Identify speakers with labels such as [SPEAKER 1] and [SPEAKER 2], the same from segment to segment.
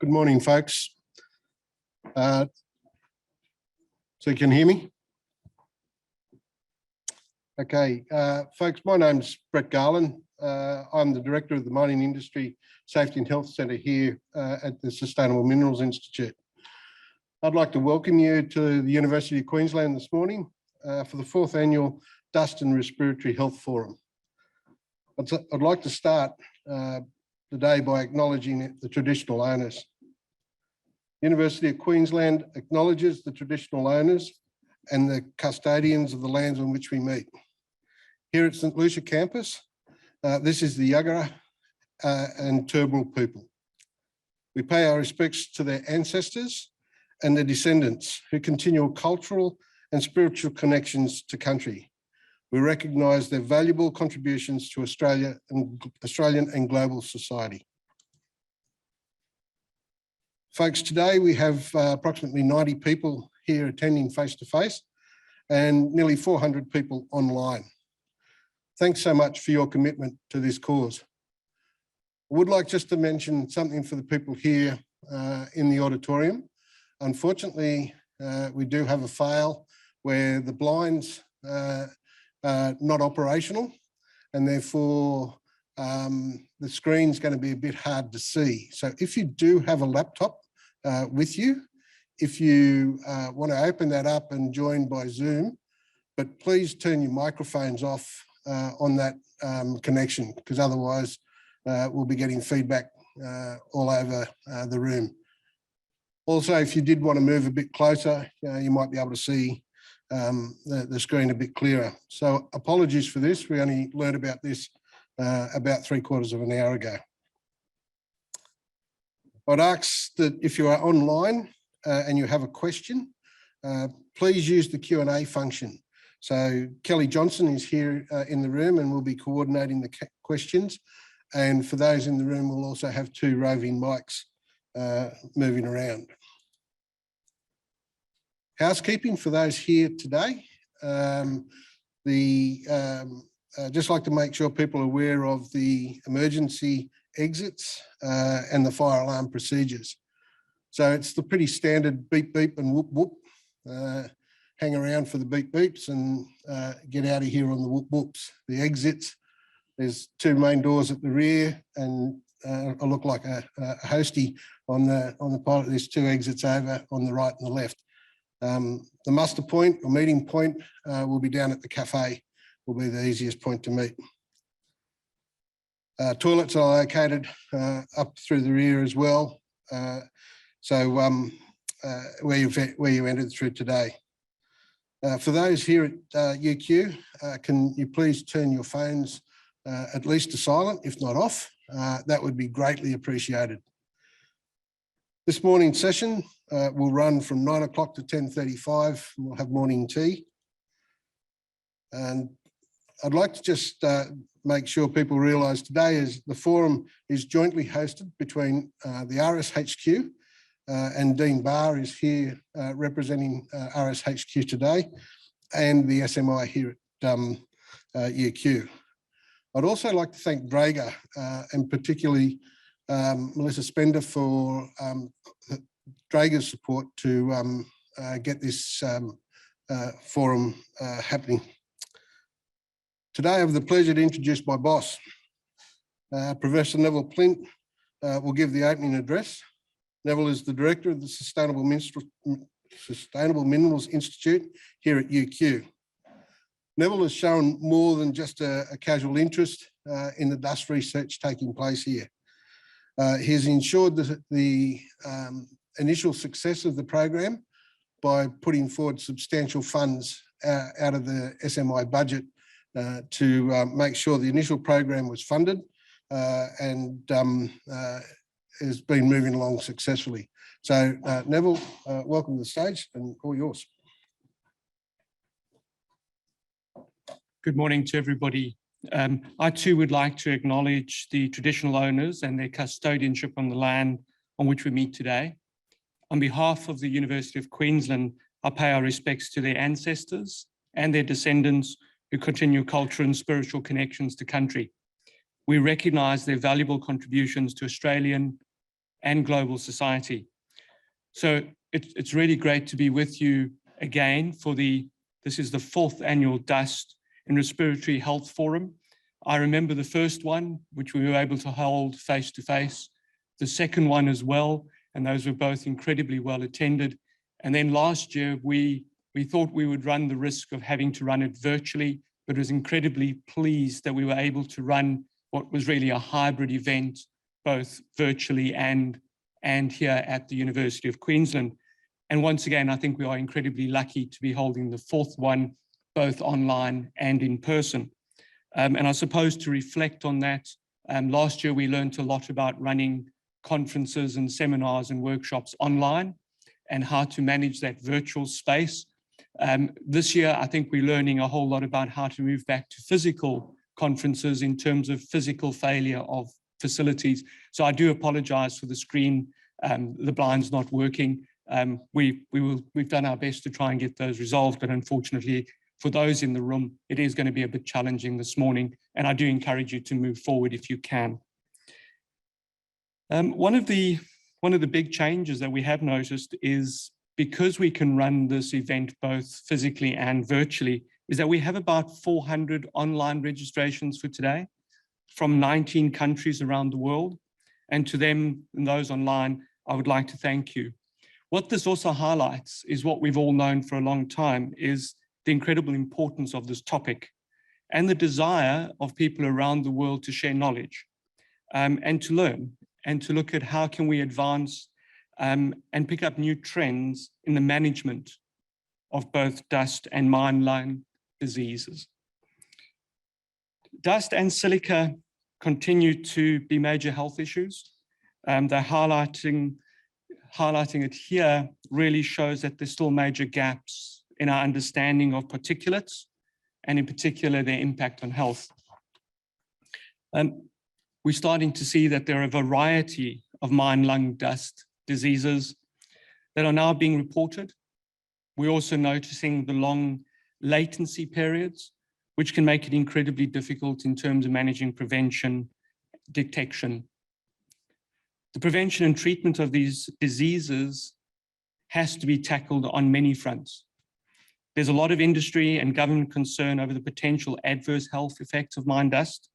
[SPEAKER 1] Good morning, folks. So you can hear me? Okay, folks, my name's Brett Garland. I'm the Director of the Mining Industry Safety and Health Centre here at the Sustainable Minerals Institute. I'd like to welcome you to the University of Queensland this morning for the 4th Annual Dust and Respiratory Health Forum. I'd like to start the day by acknowledging the traditional owners. University of Queensland acknowledges the traditional owners and the custodians of the lands on which we meet. Here at St Lucia campus, this is the Yagara and Turrbal people. We pay our respects to their ancestors and their descendants who continue cultural and spiritual connections to country. We recognise their valuable contributions to Australian and global society. Folks, today we have approximately 90 people here attending face-to-face and nearly 400 people online. Thanks so much for your commitment to this cause. I would like just to mention something for the people here in the auditorium. Unfortunately, we do have a fail where the blinds not operational, and therefore the screen's going to be a bit hard to see. So if you do have a laptop with you, if you want to open that up and join by Zoom, but please turn your microphones off on that connection, because otherwise we'll be getting feedback all over the room. Also, if you did want to move a bit closer, you might be able to see the screen a bit clearer. So apologies for this. We only learned about this about 3/4 of an hour ago. I'd ask that if you are online and you have a question, please use the Q&A function. So Kelly Johnson is here in the room and will be coordinating the questions. And for those in the room, we'll also have 2 roving mics moving around. Housekeeping for those here today. Just like to make sure people are aware of the emergency exits and the fire alarm procedures. So it's the pretty standard beep beep and whoop whoop. Hang around for the beep beeps and get out of here on the whoop whoops. The exits, there's 2 main doors at the rear, and I look like a hostie on the pilot. There's 2 exits over on the right and the left. The muster point or meeting point will be down at the cafe, will be the easiest point to meet. Toilets are located up through the rear as well, where you entered through today. For those here at UQ, can you please turn your phones at least to silent, if not off? That would be greatly appreciated. This morning's session will run from 9 o'clock to 10:35. We'll have morning tea. And I'd like to just make sure people realise today is the forum is jointly hosted between the RSHQ and Dean Barr is here representing RSHQ today, and the SMI here at UQ. I'd also like to thank Draeger and particularly Melissa Spender for Draeger's support to get this forum happening. Today I have the pleasure to introduce my boss. Professor Neville Plint will give the opening address. Neville is the Director of the Sustainable Minerals Institute here at UQ. Neville has shown more than just a casual interest in the dust research taking place here. He has ensured the initial success of the program by putting forward substantial funds out of the SMI budget to make sure the initial program was funded and has been moving along successfully. So Neville, welcome to the stage and all yours.
[SPEAKER 2] Good morning to everybody. I too would like to acknowledge the traditional owners and their custodianship on the land on which we meet today. On behalf of the University of Queensland, I pay our respects to their ancestors and their descendants who continue cultural and spiritual connections to country. We recognise their valuable contributions to Australian and global society. So it's really great to be with you again for this is the 4th annual Dust and Respiratory Health Forum. I remember the first one, which we were able to hold face to face, the second one as well, and those were both incredibly well attended. And then last year, we thought we would run the risk of having to run it virtually, but was incredibly pleased that we were able to run what was really a hybrid event, both virtually and here at the University of Queensland. And once again, I think we are incredibly lucky to be holding the 4th one, both online and in person. And I suppose to reflect on that, last year we learned a lot about running conferences and seminars and workshops online and how to manage that virtual space. This year, I think we're learning a whole lot about how to move back to physical conferences in terms of physical failure of facilities. So I do apologize for the screen, the blinds not working. We've done our best to try and get those resolved, but unfortunately, for those in the room, it is going to be a bit challenging this morning, and I do encourage you to move forward if you can. One of the big changes that we have noticed is because we can run this event both physically and virtually, is that we have about 400 online registrations for today from 19 countries around the world. And to them and those online, I would like to thank you. What this also highlights is what we've all known for a long time, is the incredible importance of this topic and the desire of people around the world to share knowledge and to learn and to look at how can we advance and pick up new trends in the management of both dust and mine-lung diseases. Dust and silica continue to be major health issues. They're highlighting it here really shows that there's still major gaps in our understanding of particulates, and in particular, their impact on health. We're starting to see that there are a variety of mine-lung dust diseases that are now being reported. We're also noticing the long latency periods, which can make it incredibly difficult in terms of managing prevention, detection. The prevention and treatment of these diseases has to be tackled on many fronts. There's a lot of industry and government concern over the potential adverse health effects of mine dust,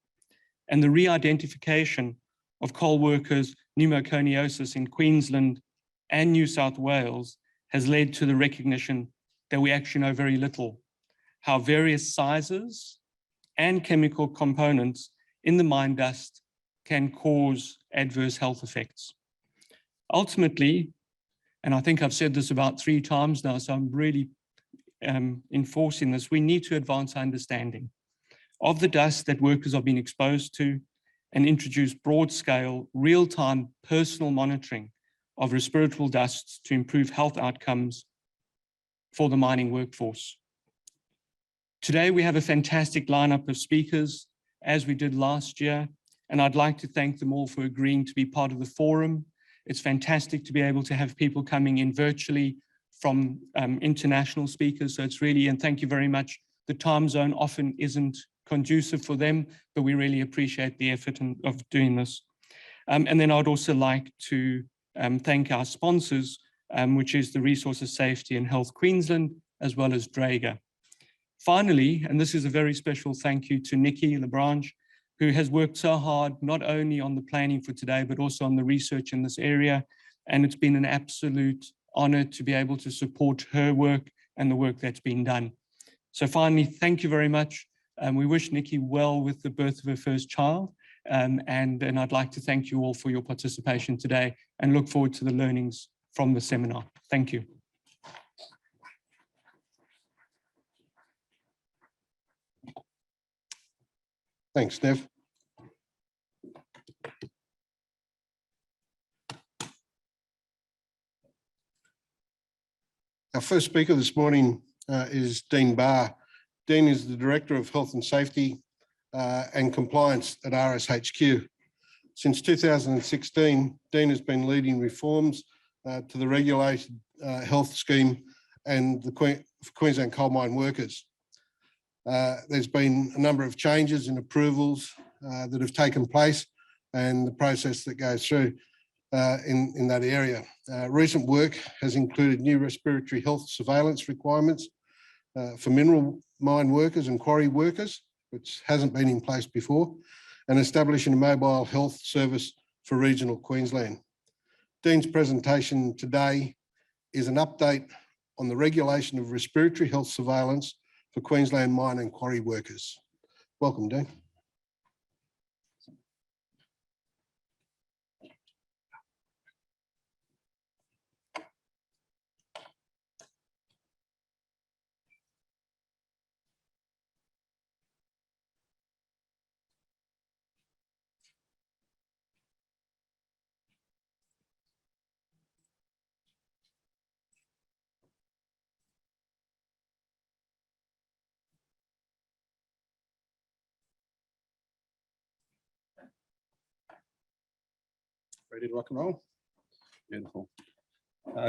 [SPEAKER 2] and the re-identification of coal workers' pneumoconiosis in Queensland and New South Wales has led to the recognition that we actually know very little, how various sizes and chemical components in the mine dust can cause adverse health effects. Ultimately, and I think I've said this about 3 times now, so I'm really enforcing this, we need to advance our understanding of the dust that workers are being exposed to and introduce broad-scale, real-time personal monitoring of respiratory dusts to improve health outcomes for the mining workforce. Today, we have a fantastic lineup of speakers, as we did last year, and I'd like to thank them all for agreeing to be part of the forum. It's fantastic to be able to have people coming in virtually from international speakers. So it's really, and thank you very much. The time zone often isn't conducive for them, but we really appreciate the effort of doing this. And then I'd also like to thank our sponsors, which is the Resources Safety and Health Queensland, as well as Draeger. Finally, and this is a very special thank you to Nikki Lebranche, who has worked so hard, not only on the planning for today, but also on the research in this area. And it's been an absolute honor to be able to support her work and the work that's been done. So finally, thank you very much. We wish Nikki well with the birth of her first child. And I'd like to thank you all for your participation today and look forward to the learnings from the seminar. Thank you.
[SPEAKER 1] Thanks, Steph. Our first speaker this morning is Dean Barr. Dean is the Director of Health and Safety and Compliance at RSHQ. Since 2016, Dean has been leading reforms to the regulated health scheme and the Queensland coal mine workers. There's been a number of changes in approvals that have taken place and the process that goes through. in that area. Recent work has included new respiratory health surveillance requirements for mineral mine workers and quarry workers, which hasn't been in place before, and establishing a mobile health service for regional Queensland. Dean's presentation today is an update on the regulation of respiratory health surveillance for Queensland mine and quarry workers. Welcome, Dean.
[SPEAKER 3] Ready to rock and roll? Beautiful.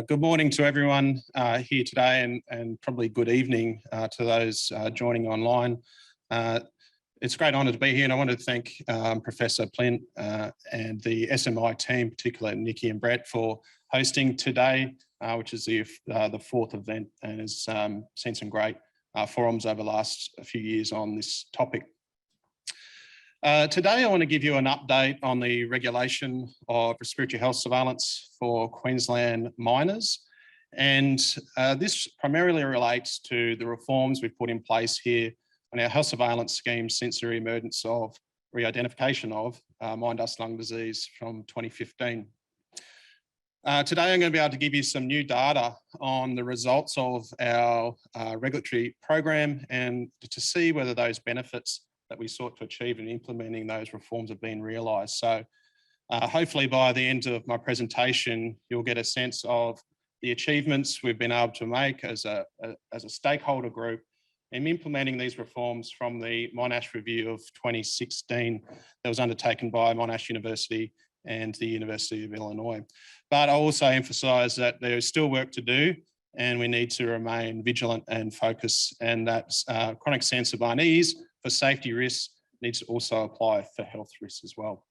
[SPEAKER 3] Good morning to everyone here today, and probably good evening to those joining online. It's a great honour to be here, and I want to thank Professor Plint and the SMI team, particularly Nikki and Brett, for hosting today, which is the fourth event, and has seen some great forums over the last few years on this topic. Today, I want to give you an update on the regulation of respiratory health surveillance for Queensland miners. And this primarily relates to the reforms we've put in place here on our health surveillance scheme since the re-emergence of, re-identification of mine dust lung disease from 2015. Today, I'm going to be able to give you some new data on the results of our regulatory program and to see whether those benefits that we sought to achieve in implementing those reforms have been realised. So hopefully by the end of my presentation, you'll get a sense of the achievements we've been able to make as a stakeholder group in implementing these reforms from the Monash Review of 2016 that was undertaken by Monash University and the University of Illinois. But I also emphasise that there is still work to do, and we need to remain vigilant and focused, and that chronic sense of unease for safety risks needs to also apply for health risks as well.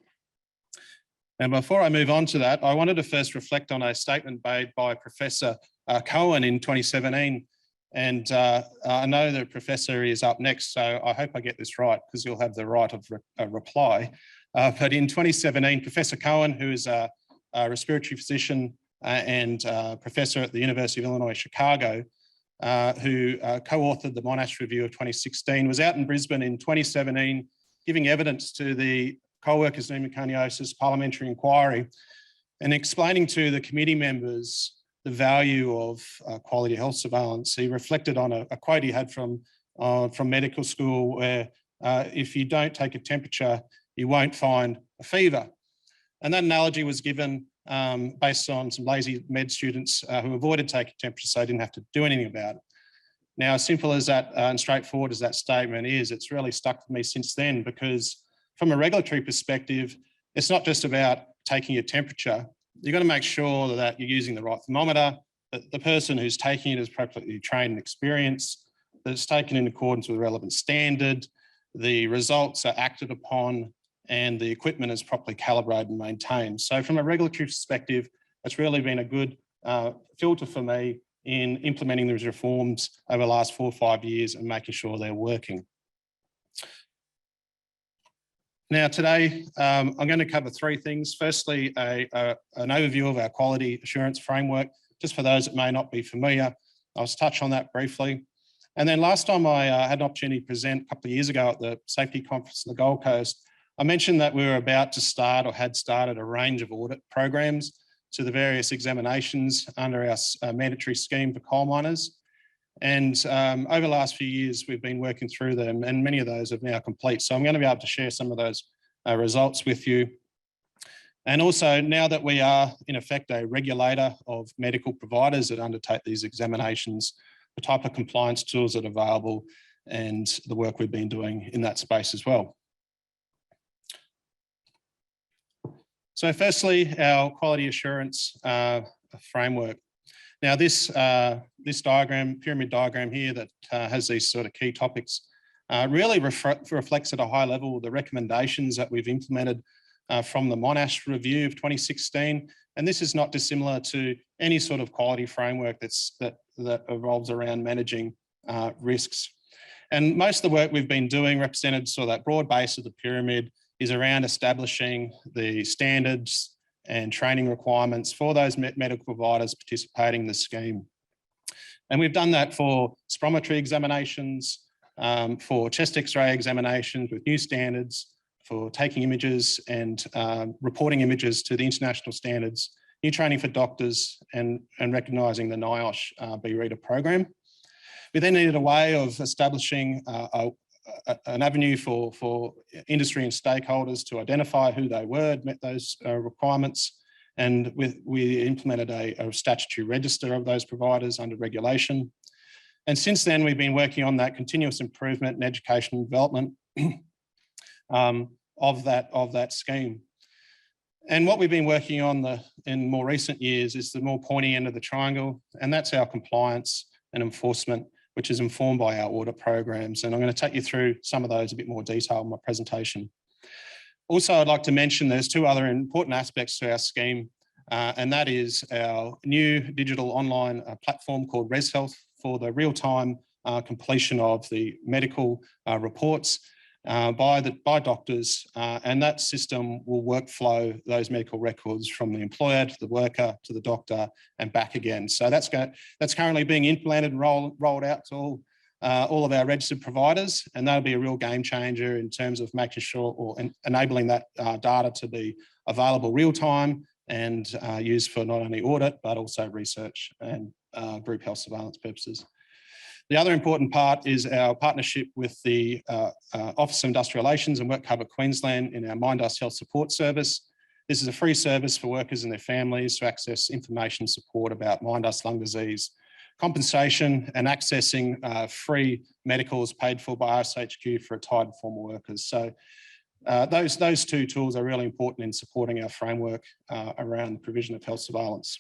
[SPEAKER 3] And before I move on to that, I wanted to first reflect on a statement made by Professor Cohen in 2017. And I know the professor is up next, so I hope I get this right, because you'll have the right of reply. But in 2017, Professor Cohen, who is a respiratory physician and professor at the University of Illinois, Chicago, who co-authored the Monash Review of 2016, was out in Brisbane in 2017, giving evidence to the Coal Workers Pneumoconiosis Parliamentary Inquiry and explaining to the committee members the value of quality health surveillance. He reflected on a quote he had from medical school where if you don't take a temperature, you won't find a fever. And that analogy was given based on some lazy med students who avoided taking temperature, so they didn't have to do anything about it. Now, as simple as that and straightforward as that statement is, it's really stuck with me since then, because from a regulatory perspective, it's not just about taking your temperature. You've got to make sure that you're using the right thermometer, that the person who's taking it is appropriately trained and experienced, that it's taken in accordance with the relevant standard, the results are acted upon, and the equipment is properly calibrated and maintained. So from a regulatory perspective, it's really been a good filter for me in implementing those reforms over the last 4 or 5 years and making sure they're working. Now today, I'm going to cover 3 things. Firstly, an overview of our quality assurance framework, just for those that may not be familiar. I'll touch on that briefly. And then last time I had an opportunity to present a couple of years ago at the safety conference in the Gold Coast, I mentioned that we were about to start or had started a range of audit programs to the various examinations under our mandatory scheme for coal miners. And over the last few years, we've been working through them, and many of those are now complete. So I'm going to be able to share some of those results with you. And also, now that we are in effect a regulator of medical providers that undertake these examinations, the type of compliance tools that are available and the work we've been doing in that space as well. So firstly, our quality assurance framework. Now this diagram, pyramid diagram here that has these sort of key topics, really reflects at a high level the recommendations that we've implemented from the Monash Review of 2016 And this is not dissimilar to any sort of quality framework that revolves around managing risks. And most of the work we've been doing, represented sort of that broad base of the pyramid, is around establishing the standards and training requirements for those medical providers participating in the scheme. And we've done that for spirometry examinations, for chest X-ray examinations with new standards, for taking images and reporting images to the international standards, new training for doctors, and recognising the NIOSH B-Reader program. We then needed a way of establishing an avenue for industry and stakeholders to identify who they were, met those requirements, and we implemented a statutory register of those providers under regulation. And since then, we've been working on that continuous improvement and education and development of that scheme. And what we've been working on in more recent years is the more pointy end of the triangle, and that's our compliance and enforcement, which is informed by our audit programs. And I'm going to take you through some of those in a bit more detail in my presentation. Also, I'd like to mention there's two other important aspects to our scheme, and that is our new digital online platform called ResHealth for the real-time completion of the medical reports by doctors, and that system will workflow those medical records from the employer to the worker to the doctor and back again. So that's currently being implemented and rolled out to all of our registered providers, and that'll be a real game changer in terms of making sure or enabling that data to be available real time and used for not only audit but also research and group health surveillance purposes. The other important part is our partnership with the Office of Industrial Relations and WorkCover Queensland in our Mindus Health Support Service. This is a free service for workers and their families to access information support about Mindus lung disease, compensation, and accessing free medicals paid for by RSHQ for retired and former workers. So those two tools are really important in supporting our framework around the provision of health surveillance.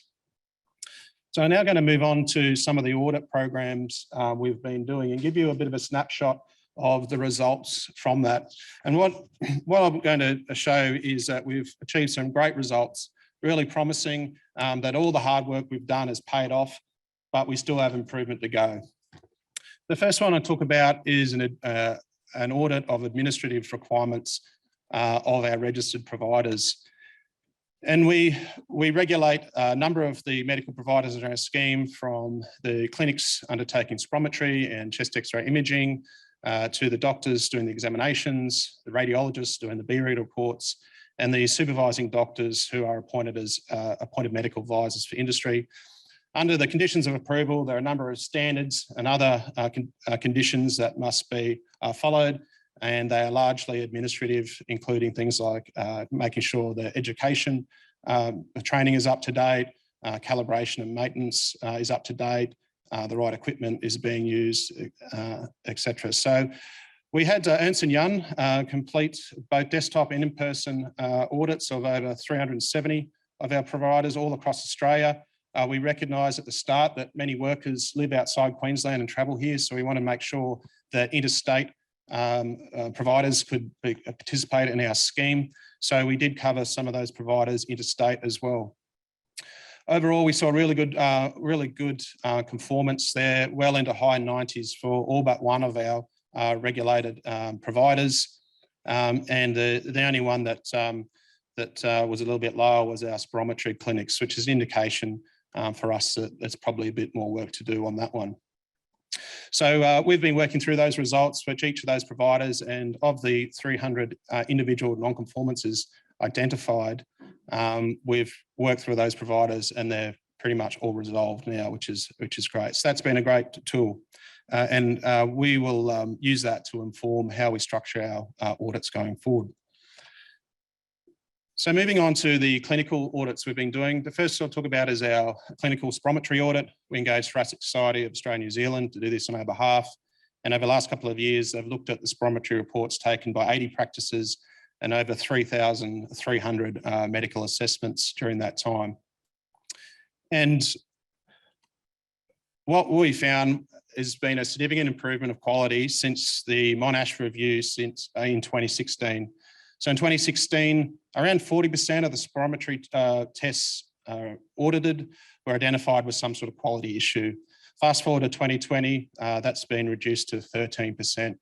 [SPEAKER 3] So I'm now going to move on to some of the audit programs we've been doing and give you a bit of a snapshot of the results from that. And what I'm going to show is that we've achieved some great results, really promising that all the hard work we've done has paid off, but we still have improvement to go. The first one I talk about is an audit of administrative requirements of our registered providers. And we regulate a number of the medical providers in our scheme, from the clinics undertaking spirometry and chest X-ray imaging, to the doctors doing the examinations, the radiologists doing the B-read reports, and the supervising doctors who are appointed as appointed medical advisors for industry. Under the conditions of approval, there are a number of standards and other conditions that must be followed, and they are largely administrative, including things like making sure the education, the training is up to date, calibration and maintenance is up to date, the right equipment is being used, etc. So we had Ernst & Young complete both desktop and in-person audits of over 370 of our providers all across Australia. We recognise at the start that many workers live outside Queensland and travel here, so we want to make sure that interstate providers could participate in our scheme. So we did cover some of those providers interstate as well. Overall, we saw really good conformance there, well into high 90s for all but one of our regulated providers, and the only one that was a little bit lower was our spirometry clinics, which is an indication for us that there's probably a bit more work to do on that one. So we've been working through those results for each of those providers, and of the 300 individual non-conformances identified, we've worked through those providers and they're pretty much all resolved now, which is great. So that's been a great tool, and we will use that to inform how we structure our audits going forward. So moving on to the clinical audits we've been doing, the first I'll talk about is our clinical spirometry audit. We engaged Thoracic Society of Australia and New Zealand to do this on our behalf. And over the last couple of years, they've looked at the spirometry reports taken by 80 practices and over 3,300 medical assessments during that time. And what we found has been a significant improvement of quality since the Monash review in 2016. So in 2016, around 40% of the spirometry tests audited were identified with some sort of quality issue. Fast forward to 2020, that's been reduced to 13%.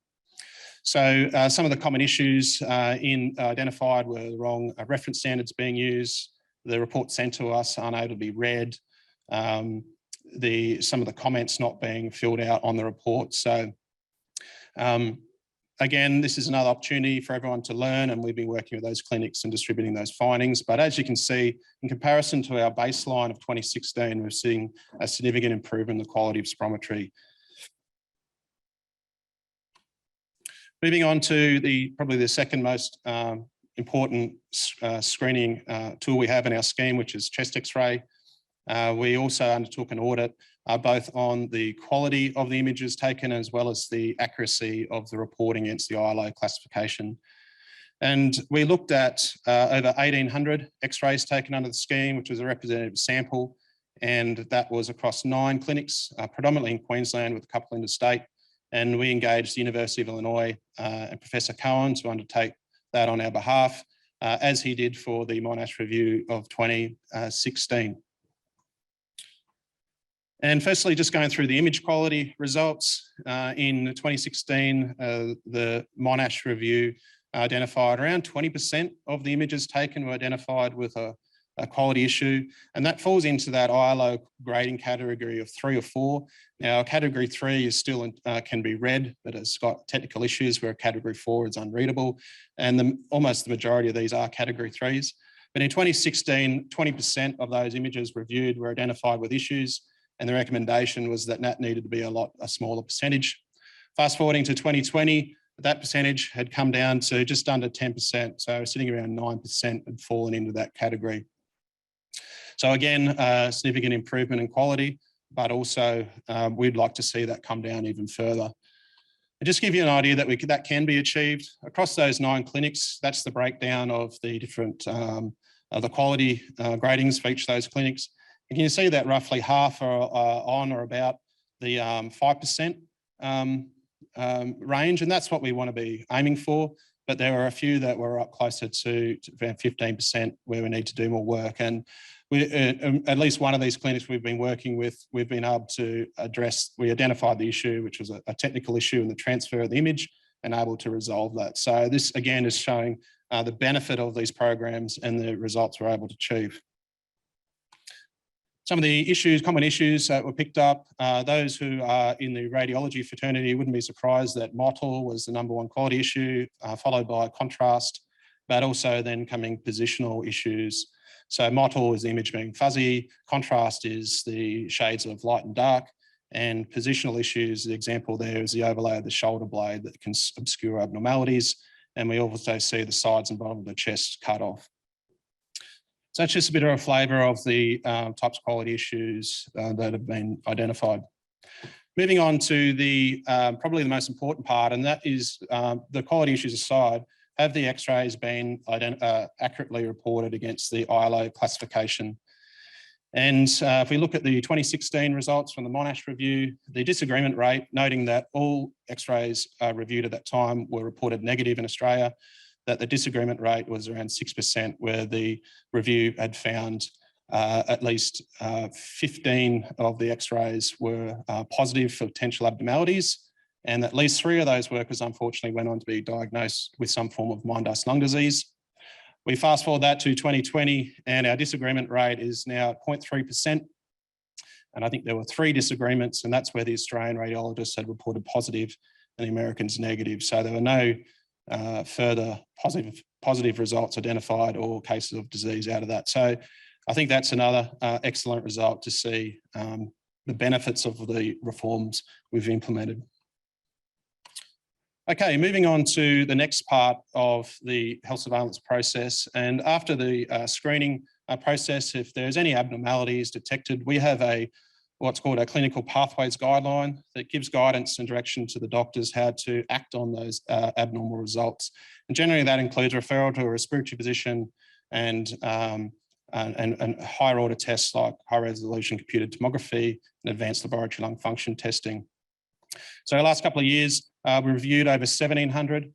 [SPEAKER 3] So some of the common issues identified were the wrong reference standards being used, the report sent to us unable to be read, some of the comments not being filled out on the report. So again, this is another opportunity for everyone to learn, and we've been working with those clinics and distributing those findings. But as you can see, in comparison to our baseline of 2016, we're seeing a significant improvement in the quality of spirometry. Moving on to probably the second most important screening tool we have in our scheme, which is chest X-ray. We also undertook an audit both on the quality of the images taken as well as the accuracy of the reporting against the ILO classification. And we looked at over 1,800 X-rays taken under the scheme, which was a representative sample. And that was across 9 clinics, predominantly in Queensland with a couple interstate. And we engaged the University of Illinois and Professor Cohen to undertake that on our behalf, as he did for the Monash review of 2016. And firstly, just going through the image quality results. In 2016, the Monash review identified around 20% of the images taken were identified with a quality issue, and that falls into that ILO grading category of 3 or 4. Now, category 3 is still can be read, but it's got technical issues, where category 4 is unreadable, and almost the majority of these are category 3s. But in 2016, 20% of those images reviewed were identified with issues, and the recommendation was that that needed to be a smaller percentage. Fast forwarding to 2020, that percentage had come down to just under 10%, so sitting around 9% had fallen into that category. So again, significant improvement in quality, but also we'd like to see that come down even further. And just to give you an idea that that can be achieved across those 9 clinics. That's the breakdown of the different the quality gradings for each of those clinics. And you can see that roughly half are on or about the 5% range, and that's what we want to be aiming for. But there are a few that were up closer to around 15% where we need to do more work. And at least one of these clinics we've been working with, we've been able to address, we identified the issue, which was a technical issue in the transfer of the image, and able to resolve that. So this again is showing the benefit of these programs and the results we're able to achieve. Some of the issues, common issues that were picked up, those who are in the radiology fraternity wouldn't be surprised that mottle was the #1 quality issue, followed by contrast, but also then coming positional issues. So mottle is the image being fuzzy, contrast is the shades of light and dark, and positional issues, the example there is the overlay of the shoulder blade that can obscure abnormalities, and we also see the sides and bottom of the chest cut off. So that's just a bit of a flavour of the types of quality issues that have been identified. Moving on to the probably the most important part, and that is the quality issues aside, have the X-rays been accurately reported against the ILO classification? And if we look at the 2016 results from the Monash review, the disagreement rate, noting that all X-rays reviewed at that time were reported negative in Australia, that the disagreement rate was around 6%, where the review had found at least 15 of the X-rays were positive for potential abnormalities, and at least 3 of those workers unfortunately went on to be diagnosed with some form of mine dust lung disease. We fast forward that to 2020, and our disagreement rate is now 0.3%. And I think there were 3 disagreements, and that's where the Australian radiologists had reported positive and the Americans negative. So there were no further positive results identified or cases of disease out of that. So I think that's another excellent result to see the benefits of the reforms we've implemented. Okay, moving on to the next part of the health surveillance process. And after the screening process, if there's any abnormalities detected, we have what's called a clinical pathways guideline that gives guidance and direction to the doctors how to act on those abnormal results. And generally that includes referral to a respiratory physician and higher order tests like high resolution computed tomography and advanced laboratory lung function testing. So the last couple of years, we reviewed over 1,700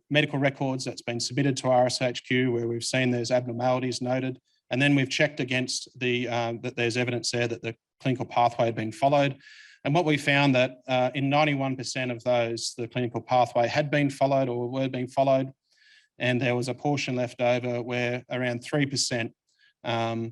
[SPEAKER 3] medical records that's been submitted to RSHQ, where we've seen there's abnormalities noted, And then we've checked against that there's evidence there that the clinical pathway had been followed. And what we found that in 91% of those, the clinical pathway had been followed or were being followed. And there was a portion left over where around 3% are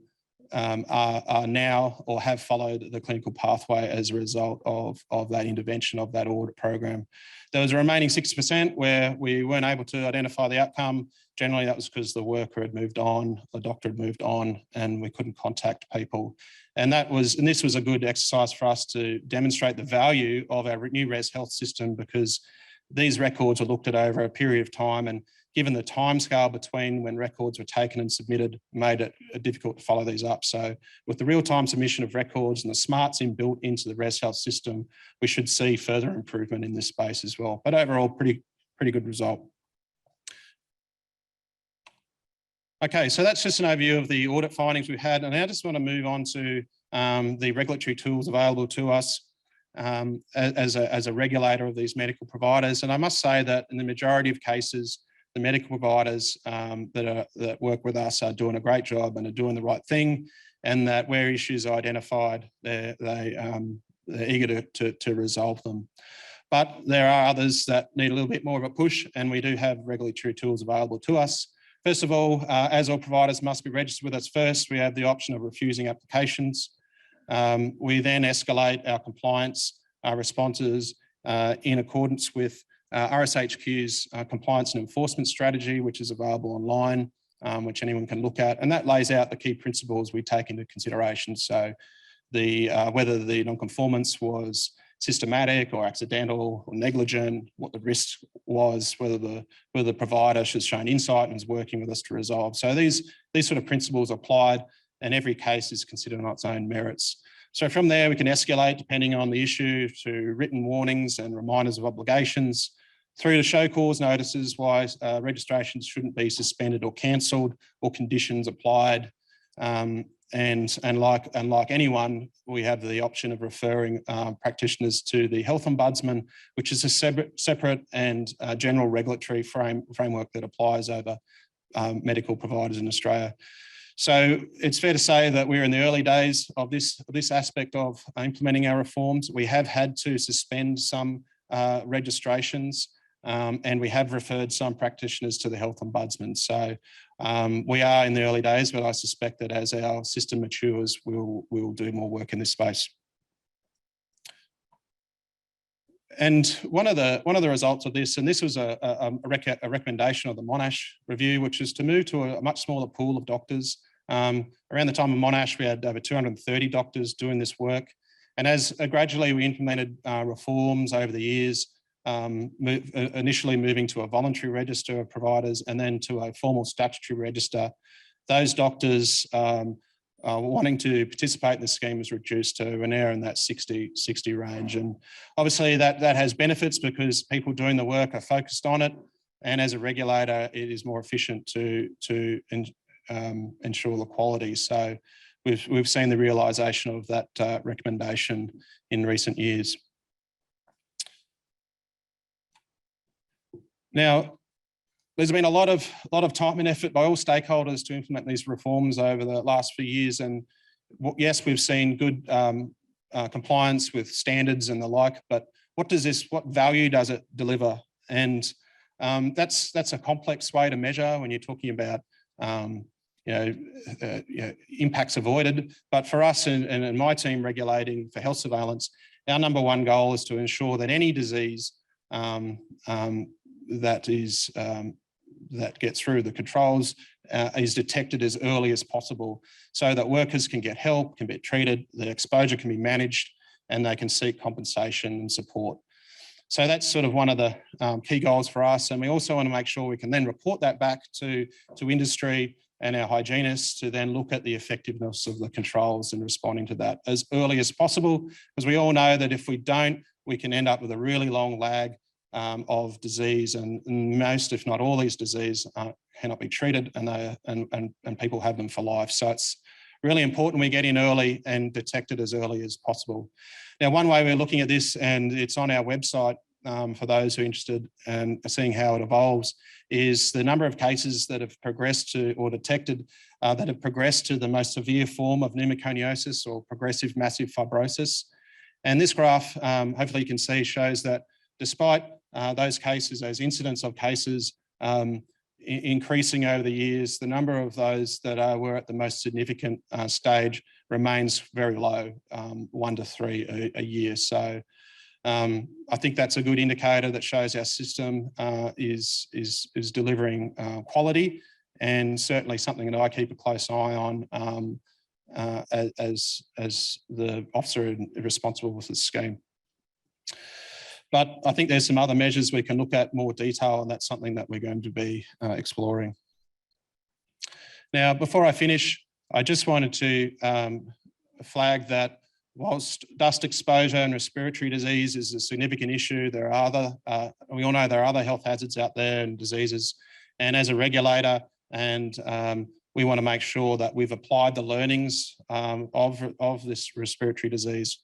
[SPEAKER 3] now or have followed the clinical pathway as a result of that intervention of that audit program. There was a remaining 6% where we weren't able to identify the outcome. Generally, that was because the worker had moved on, the doctor had moved on, and we couldn't contact people. And this was a good exercise for us to demonstrate the value of our new Res Health system, because these records were looked at over a period of time, and given the timescale between when records were taken and submitted, made it difficult to follow these up. So with the real-time submission of records and the smarts inbuilt into the Res Health system, we should see further improvement in this space as well. But overall, pretty good result. Okay, so that's just an overview of the audit findings we've had. And I just want to move on to the regulatory tools available to us as a regulator of these medical providers. And I must say that in the majority of cases, the medical providers that work with us are doing a great job and are doing the right thing, and that where issues are identified, they're eager to resolve them. But there are others that need a little bit more of a push, and we do have regulatory tools available to us. First of all, as all providers must be registered with us first, we have the option of refusing applications. We then escalate our compliance responses in accordance with RSHQ's compliance and enforcement strategy, which is available online, which anyone can look at. And that lays out the key principles we take into consideration. So whether the non-conformance was systematic or accidental or negligent, what the risk was, whether the provider has shown insight and is working with us to resolve. So these sort of principles applied, and every case is considered on its own merits. So from there, we can escalate depending on the issue to written warnings and reminders of obligations, through to show cause notices why registrations shouldn't be suspended or cancelled, or conditions applied. And like anyone, we have the option of referring practitioners to the Health Ombudsman, which is a separate and general regulatory framework that applies over medical providers in Australia. So it's fair to say that we're in the early days of this aspect of implementing our reforms. We have had to suspend some registrations, and we have referred some practitioners to the Health Ombudsman. So we are in the early days, but I suspect that as our system matures, we'll do more work in this space. And one of the results of this, and this was a recommendation of the Monash review, which is to move to a much smaller pool of doctors. Around the time of Monash, we had over 230 doctors doing this work. And as gradually we implemented reforms over the years, initially moving to a voluntary register of providers and then to a formal statutory register, those doctors wanting to participate in the scheme was reduced to an area in that 60 range. And obviously that has benefits because people doing the work are focused on it. And as a regulator, it is more efficient to ensure the quality. So we've seen the realisation of that recommendation in recent years. Now, there's been a lot of time and effort by all stakeholders to implement these reforms over the last few years. And yes, we've seen good compliance with standards and the like, but what value does it deliver? And that's a complex way to measure when you're talking about impacts avoided. But for us and my team regulating for health surveillance, our number one goal is to ensure that any disease that gets through the controls is detected as early as possible, so that workers can get help, can be treated, the exposure can be managed, and they can seek compensation and support. So that's sort of one of the key goals for us. And we also want to make sure we can then report that back to industry and our hygienists to then look at the effectiveness of the controls and responding to that as early as possible, because we all know that if we don't, we can end up with a really long lag of disease, and most, if not all, these diseases cannot be treated, and people have them for life. So it's really important we get in early and detect it as early as possible. Now, one way we're looking at this, and it's on our website, for those who are interested and seeing how it evolves, is the number of cases that have progressed to or detected that have progressed to the most severe form of pneumoconiosis or progressive massive fibrosis. And this graph, hopefully you can see, shows that despite those cases, those incidents of cases increasing over the years, the number of those that were at the most significant stage remains very low, 1 to 3 a year. So I think that's a good indicator that shows our system is delivering quality, and certainly something that I keep a close eye on as the officer responsible for the scheme. But I think there's some other measures we can look at more detail, and that's something that we're going to be exploring. Now, before I finish, I just wanted to flag that whilst dust exposure and respiratory disease is a significant issue, there are other, we all know there are other health hazards out there and diseases. And as a regulator, and we want to make sure that we've applied the learnings of this respiratory disease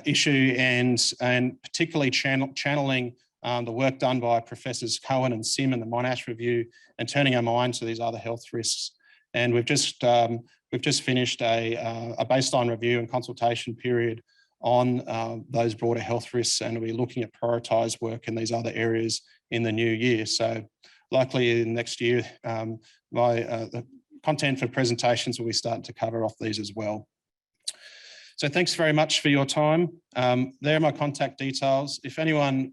[SPEAKER 3] issue, and particularly channeling the work done by Professors Cohen and Sim in the Monash review, and turning our mind to these other health risks. And we've just finished a baseline review and consultation period on those broader health risks, and we're looking at prioritised work in these other areas in the new year. So likely in next year, the content for presentations will be starting to cover off these as well. So thanks very much for your time. There are my contact details. If anyone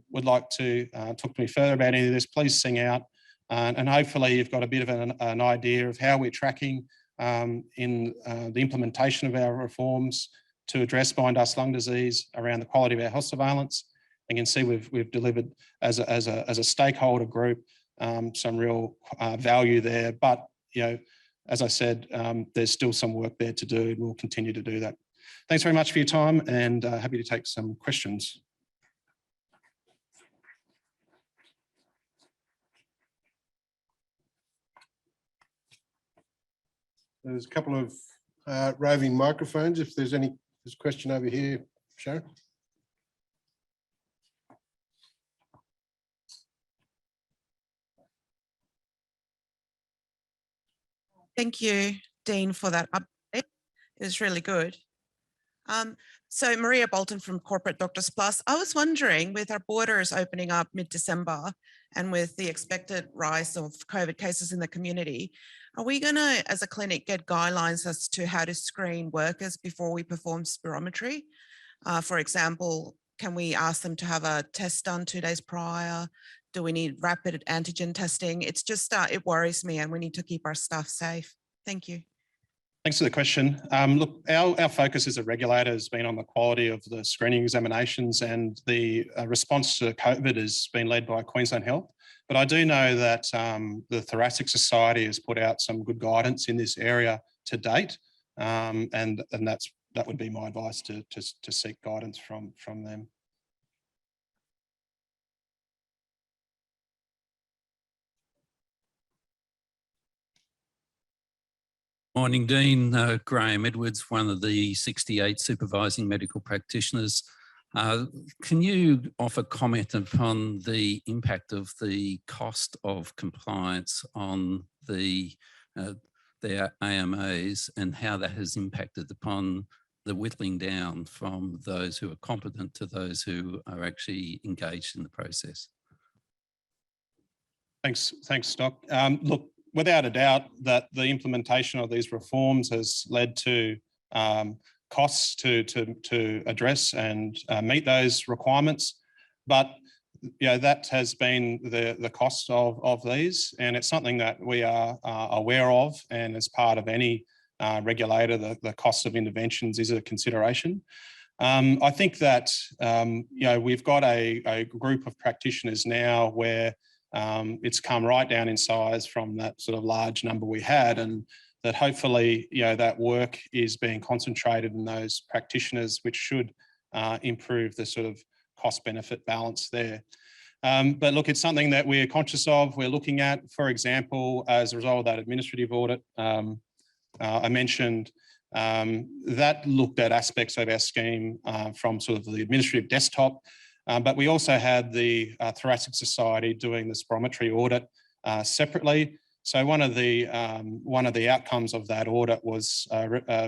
[SPEAKER 3] would like to talk to me further about any of this, please sing out. And hopefully you've got a bit of an idea of how we're tracking in the implementation of our reforms to address spine, dust, lung disease around the quality of our health surveillance. You can see we've delivered as a stakeholder group some real value there. But as I said, there's still some work there to do, and we'll continue to do that. Thanks very much for your time, and happy to take some questions.
[SPEAKER 1] There's a couple of roving microphones. If there's a question over here, Sharon.
[SPEAKER 4] Thank you, Dean, for that update. It was really good. So Maria Bolton from Corporate Doctors Plus. I was wondering, with our borders opening up mid-December and with the expected rise of COVID cases in the community, are we going to, as a clinic, get guidelines as to how to screen workers before we perform spirometry? For example, can we ask them to have a test done 2 days prior? Do we need rapid antigen testing? It's just, it worries me, and we need to keep our staff safe. Thank you.
[SPEAKER 3] Thanks for the question. Look, our focus as a regulator has been on the quality of the screening examinations, and the response to COVID has been led by Queensland Health. But I do know that the Thoracic Society has put out some good guidance in this area to date, and that would be my advice, to seek guidance from them.
[SPEAKER 5] Morning, Dean. Graham Edwards, one of the 68 supervising medical practitioners. Can you offer comment upon the impact of the cost of compliance on their AMAs, and how that has impacted upon the whittling down from those who are competent to those who are actually engaged in the process? Thanks,
[SPEAKER 3] Doc. Look, without a doubt that the implementation of these reforms has led to costs to address and meet those requirements. But that has been the cost of these, and it's something that we are aware of, and as part of any regulator, the cost of interventions is a consideration. I think that we've got a group of practitioners now where it's come right down in size from that sort of large number we had, and that hopefully that work is being concentrated in those practitioners, which should improve the sort of cost benefit balance there. But look, it's something that we're conscious of. We're looking at, for example, as a result of that administrative audit I mentioned, that looked at aspects of our scheme from sort of the administrative desktop. But we also had the Thoracic Society doing the spirometry audit separately. So one of the outcomes of that audit was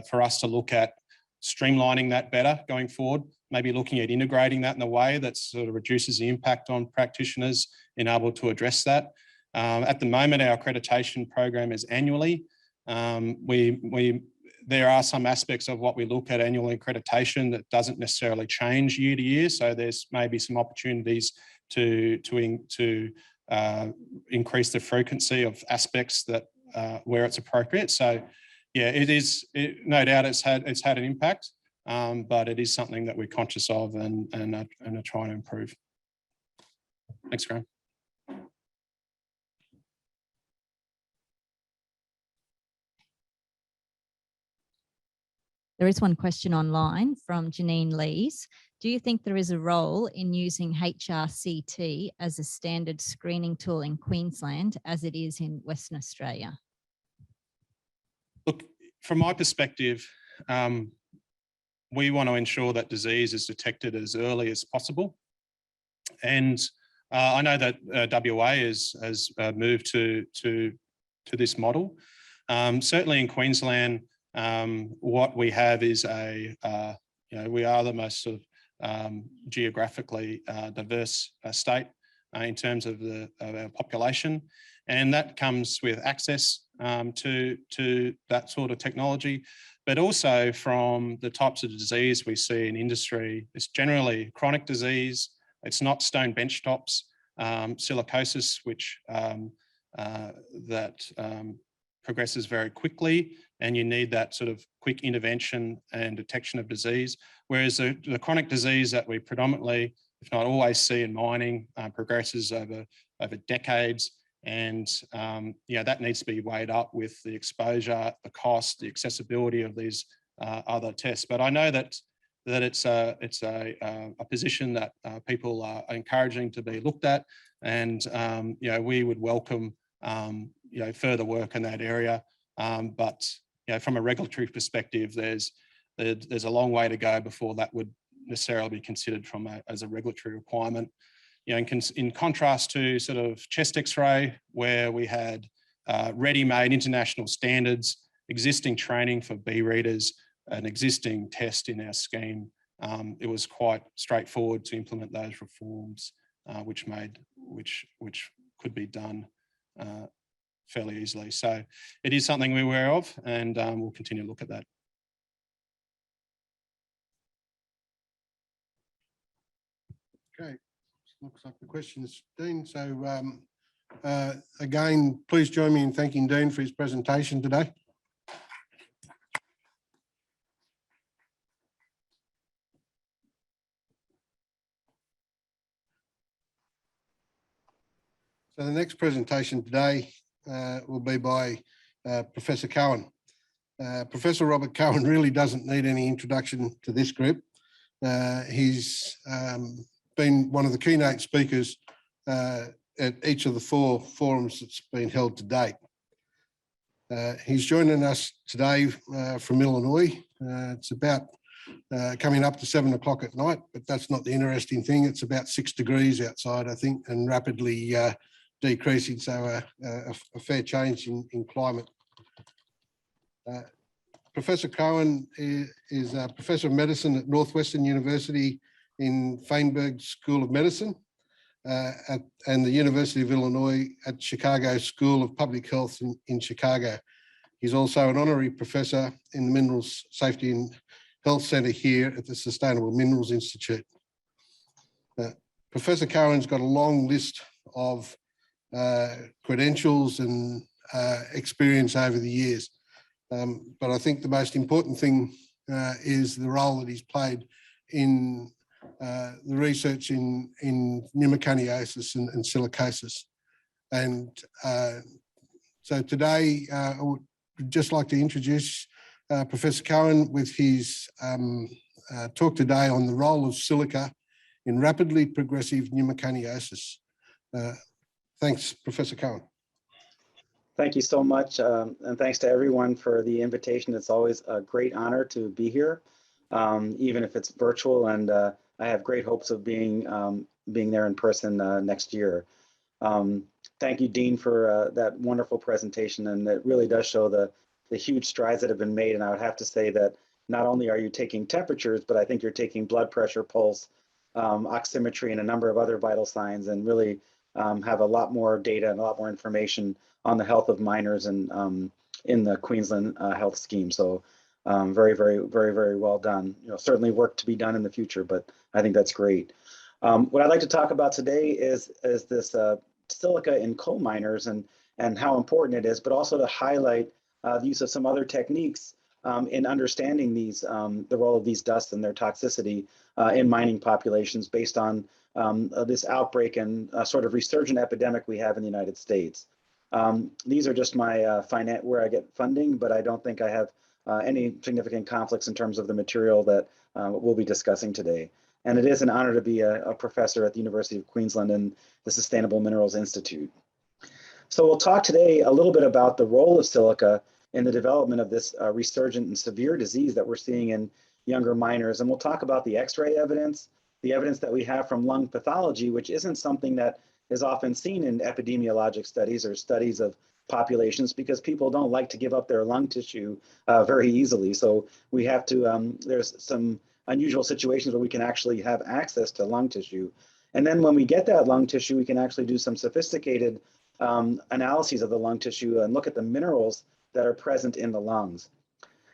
[SPEAKER 3] for us to look at streamlining that better going forward, maybe looking at integrating that in a way that sort of reduces the impact on practitioners in able to address that. At the moment, our accreditation program is annually. There are some aspects of what we look at annual accreditation that doesn't necessarily change year to year. So there's maybe some opportunities to increase the frequency of aspects that where it's appropriate. So yeah, no doubt it's had an impact, but it is something that we're conscious of and are trying to improve. Thanks, Graham.
[SPEAKER 6] There is one question online from Janine Lees. Do you think there is a role in using HRCT as a standard screening tool in Queensland as it is in Western Australia?
[SPEAKER 3] Look, from my perspective, we want to ensure that disease is detected as early as possible. And I know that WA has moved to this model. Certainly in Queensland, what we have is we are the most sort of geographically diverse state in terms of our population, and that comes with access to that sort of technology, but also from the types of disease we see in industry. It's generally chronic disease. It's not stone benchtops, silicosis, which progresses very quickly, and you need that sort of quick intervention and detection of disease. Whereas the chronic disease that we predominantly, if not always, see in mining progresses over decades, and that needs to be weighed up with the exposure, the cost, the accessibility of these other tests. But I know that it's a position that people are encouraging to be looked at, and we would welcome further work in that area. But from a regulatory perspective, there's a long way to go before that would necessarily be considered as a regulatory requirement. In contrast to sort of chest X-ray, where we had ready-made international standards, existing training for B readers, an existing test in our scheme, it was quite straightforward to implement those reforms, which could be done fairly easily. So it is something we're aware of, and we'll continue to look at that.
[SPEAKER 1] Okay, looks like the questions, Dean. So again, please join me in thanking Dean for his presentation today. So the next presentation today will be by Professor Cohen. Professor Robert Cohen really doesn't need any introduction to this group. He's been one of the keynote speakers at each of the 4 forums that's been held to date. He's joining us today from Illinois. It's about coming up to 7 o'clock at night, but that's not the interesting thing. It's about 6 degrees outside, I think, and rapidly decreasing, so a fair change in climate. Professor Cohen is a Professor of Medicine at Northwestern University in Feinberg School of Medicine and the University of Illinois at Chicago School of Public Health in Chicago. He's also an honorary professor in the Minerals Safety and Health Center here at the Sustainable Minerals Institute. Professor Cohen's got a long list of credentials and experience over the years. But I think the most important thing is the role that he's played in the research in pneumoconiosis and silicosis. And so today, I would just like to introduce Professor Cohen with his talk today on the role of silica in rapidly progressive pneumoconiosis. Thanks, Professor Cohen.
[SPEAKER 7] Thank you so much, and thanks to everyone for the invitation. It's always a great honor to be here, even if it's virtual, and I have great hopes of being there in person next year. Thank you, Dean, for that wonderful presentation, and it really does show the huge strides that have been made. And I would have to say that not only are you taking temperatures, but I think you're taking blood pressure, pulse, oximetry, and a number of other vital signs, and really have a lot more data and a lot more information on the health of miners and in the Queensland health scheme. So very, very, very, very well done. Certainly work to be done in the future, but I think that's great. What I'd like to talk about today is this silica in coal miners and how important it is, but also to highlight the use of some other techniques in understanding these, the role of these dusts and their toxicity in mining populations based on this outbreak and sort of resurgent epidemic we have in the United States. These are just my where I get funding, but I don't think I have any significant conflicts in terms of the material that we'll be discussing today. And it is an honor to be a professor at the University of Queensland and the Sustainable Minerals Institute. So we'll talk today a little bit about the role of silica in the development of this resurgent and severe disease that we're seeing in younger miners. And we'll talk about the X-ray evidence, the evidence that we have from lung pathology, which isn't something that is often seen in epidemiologic studies or studies of populations, because people don't like to give up their lung tissue very easily. So we have to, there's some unusual situations where we can actually have access to lung tissue. And then when we get that lung tissue, we can actually do some sophisticated analyses of the lung tissue and look at the minerals that are present in the lungs.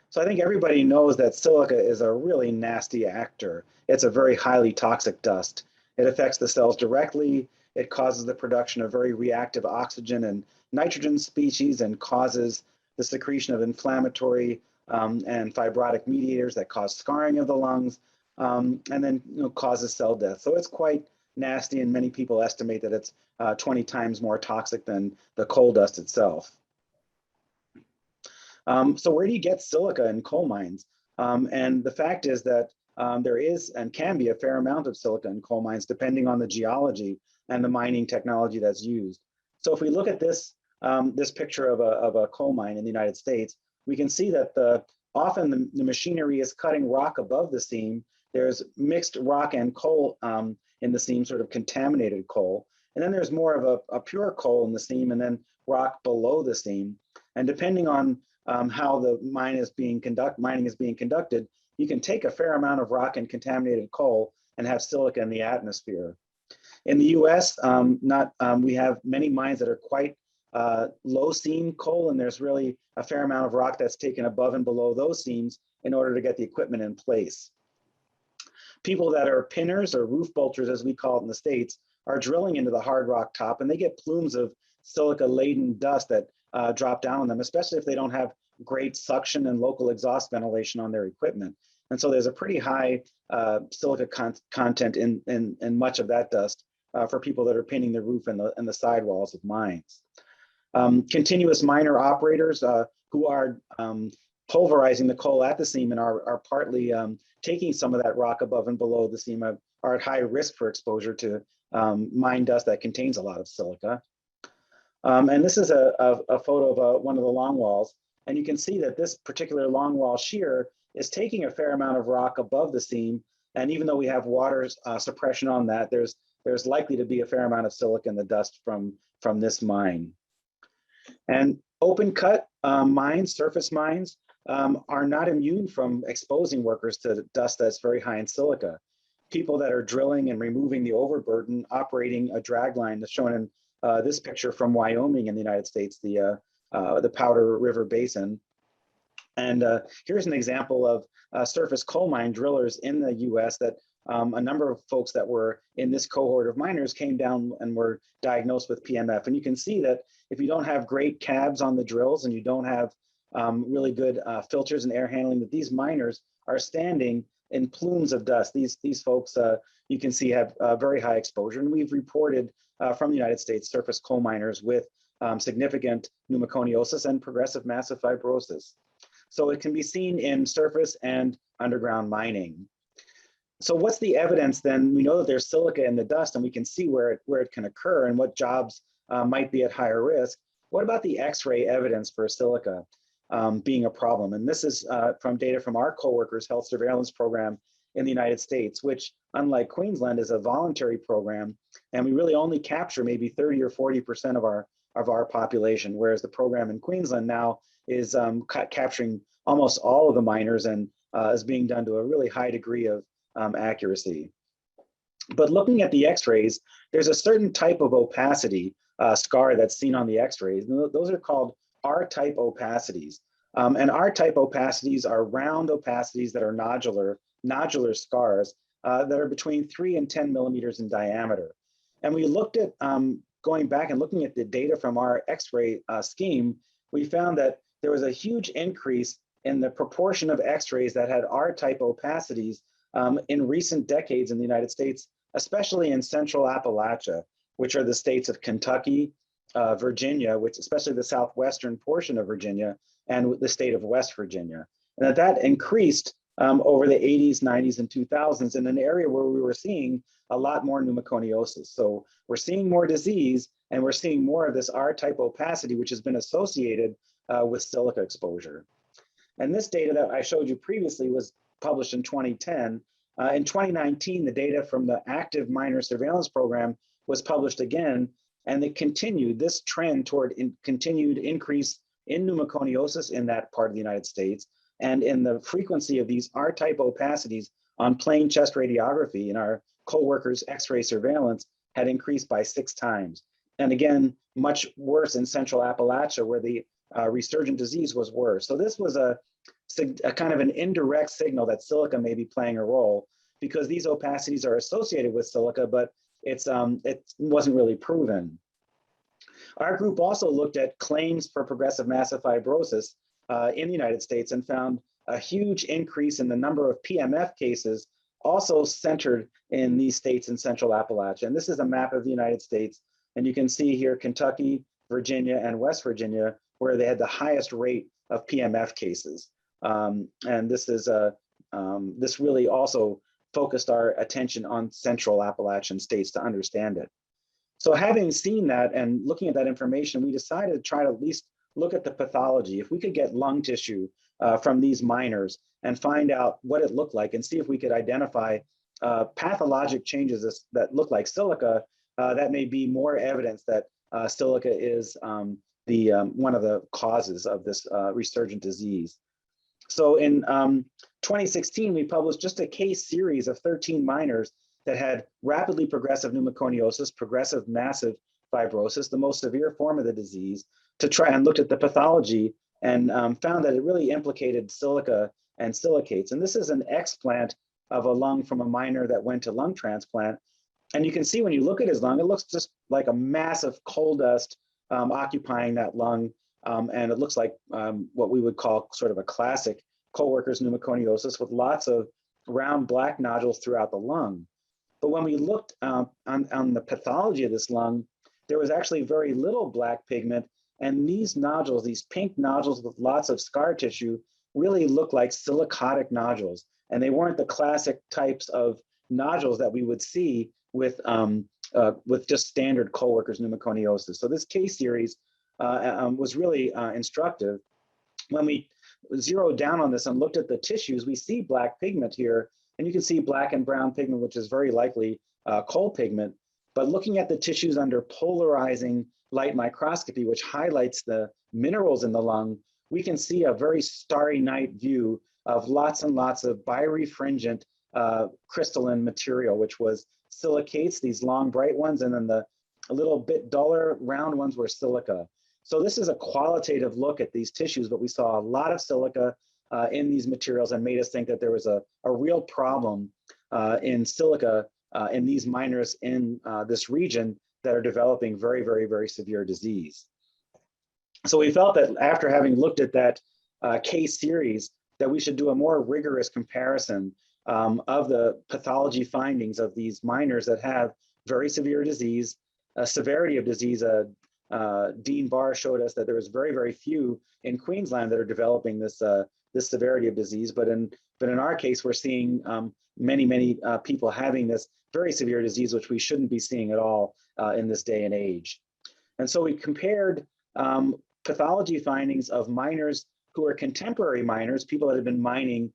[SPEAKER 7] So I think everybody knows that silica is a really nasty actor. It's a very highly toxic dust. It affects the cells directly. It causes the production of very reactive oxygen and nitrogen species and causes the secretion of inflammatory and fibrotic mediators that cause scarring of the lungs, and then causes cell death. So it's quite nasty, and many people estimate that it's 20 times more toxic than the coal dust itself. So where do you get silica in coal mines? And the fact is that there is and can be a fair amount of silica in coal mines depending on the geology and the mining technology that's used. So if we look at this, this picture of a coal mine in the United States, we can see that often the machinery is cutting rock above the seam. There's mixed rock and coal in the seam, sort of contaminated coal. And then there's more of a pure coal in the seam and then rock below the seam. And depending on how the mining is being conducted, you can take a fair amount of rock and contaminated coal and have silica in the atmosphere. In the US, we have many mines that are quite low seam coal, and there's really a fair amount of rock that's taken above and below those seams in order to get the equipment in place. People that are pinners or roof bolters, as we call it in the States, are drilling into the hard rock top, and they get plumes of silica-laden dust that drop down on them, especially if they don't have great suction and local exhaust ventilation on their equipment. And so there's a pretty high silica content in much of that dust for people that are pinning the roof and the sidewalls of mines. Continuous miner operators who are pulverizing the coal at the seam and are partly taking some of that rock above and below the seam are at high risk for exposure to mine dust that contains a lot of silica. And this is a photo of one of the longwalls. And you can see that this particular longwall shear is taking a fair amount of rock above the seam. And even though we have water suppression on that, there's likely to be a fair amount of silica in the dust from this mine. And open cut mines, surface mines, are not immune from exposing workers to dust that's very high in silica. People that are drilling and removing the overburden, operating a drag line, that's shown in this picture from Wyoming in the United States, the Powder River Basin. And here's an example of surface coal mine drillers in the US that a number of folks that were in this cohort of miners came down and were diagnosed with PMF. And you can see that if you don't have great cabs on the drills and you don't have really good filters and air handling, that these miners are standing in plumes of dust. These folks, you can see, have very high exposure. And we've reported from the United States surface coal miners with significant pneumoconiosis and progressive massive fibrosis. So it can be seen in surface and underground mining. So what's the evidence then? We know that there's silica in the dust and we can see where it can occur and what jobs might be at higher risk. What about the X-ray evidence for silica being a problem? And this is from data from our coworkers' health surveillance program in the United States, which unlike Queensland is a voluntary program, and we really only capture maybe 30 or 40% of our population, whereas the program in Queensland now is capturing almost all of the miners and is being done to a really high degree of accuracy. But looking at the x-rays, there's a certain type of opacity scar that's seen on the x-rays. Those are called R-type opacities. And R-type opacities are round opacities that are nodular scars that are between 3 and 10 millimeters in diameter. And we looked at, going back and looking at the data from our x-ray scheme, we found that there was a huge increase in the proportion of x-rays that had R-type opacities in recent decades in the United States, especially in central Appalachia, which are the states of Kentucky, Virginia, which especially the southwestern portion of Virginia, and the state of West Virginia. And that increased over the 80s, 90s, and 2000s in an area where we were seeing a lot more pneumoconiosis. So we're seeing more disease, and we're seeing more of this R-type opacity, which has been associated with silica exposure. And this data that I showed you previously was published in 2010. In 2019, the data from the active miner surveillance program was published again, and it continued this trend toward continued increase in pneumoconiosis in that part of the United States, and in the frequency of these R-type opacities on plain chest radiography in our co-workers' X-ray surveillance had increased by 6 times. And again, much worse in central Appalachia, where the resurgent disease was worse. So this was a kind of an indirect signal that silica may be playing a role, because these opacities are associated with silica, but it wasn't really proven. Our group also looked at claims for progressive massive fibrosis in the United States and found a huge increase in the number of PMF cases also centered in these states in central Appalachia. And this is a map of the United States. And you can see here Kentucky, Virginia, and West Virginia, where they had the highest rate of PMF cases. And this really also focused our attention on central Appalachian states to understand it. So having seen that and looking at that information, we decided to try to at least look at the pathology. If we could get lung tissue from these miners and find out what it looked like and see if we could identify pathologic changes that look like silica, that may be more evidence that silica is one of the causes of this resurgent disease. So in 2016, we published just a case series of 13 miners that had rapidly progressive pneumoconiosis, progressive massive fibrosis, the most severe form of the disease, to try and looked at the pathology and found that it really implicated silica and silicates. And this is an explant of a lung from a miner that went to lung transplant. And you can see when you look at his lung, it looks just like a massive coal dust occupying that lung. And it looks like what we would call sort of a classic co-workers pneumoconiosis with lots of round black nodules throughout the lung. But when we looked on the pathology of this lung, there was actually very little black pigment. And these nodules, these pink nodules with lots of scar tissue, really look like silicotic nodules. And they weren't the classic types of nodules that we would see with just standard co-workers pneumoconiosis. So this case series was really instructive. When we zeroed down on this and looked at the tissues, we see black pigment here, and you can see black and brown pigment, which is very likely coal pigment. But looking at the tissues under polarizing light microscopy, which highlights the minerals in the lung, we can see a very starry night view of lots and lots of birefringent crystalline material, which was silicates, these long bright ones, and then a little bit duller round ones were silica. So this is a qualitative look at these tissues, but we saw a lot of silica in these materials and made us think that there was a real problem in silica in these miners in this region that are developing very, very, very severe disease. So we felt that after having looked at that case series, that we should do a more rigorous comparison of the pathology findings of these miners that have very severe disease, severity of disease. Dean Barr showed us that there was very, very few in Queensland that are developing this severity of disease, but in our case, we're seeing many people having this very severe disease, which we shouldn't be seeing at all in this day and age. And so we compared pathology findings of miners who are contemporary miners, people that have been mining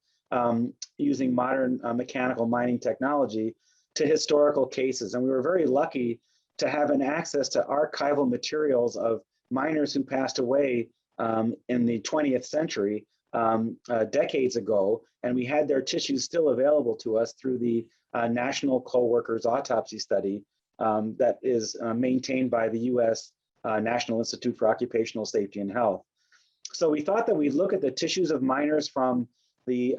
[SPEAKER 7] using modern mechanical mining technology to historical cases. And we were very lucky to have an access to archival materials of miners who passed away in the 20th century, decades ago, and we had their tissues still available to us through the National Coal Workers Autopsy Study that is maintained by the US National Institute for Occupational Safety and Health. So we thought that we'd look at the tissues of miners from the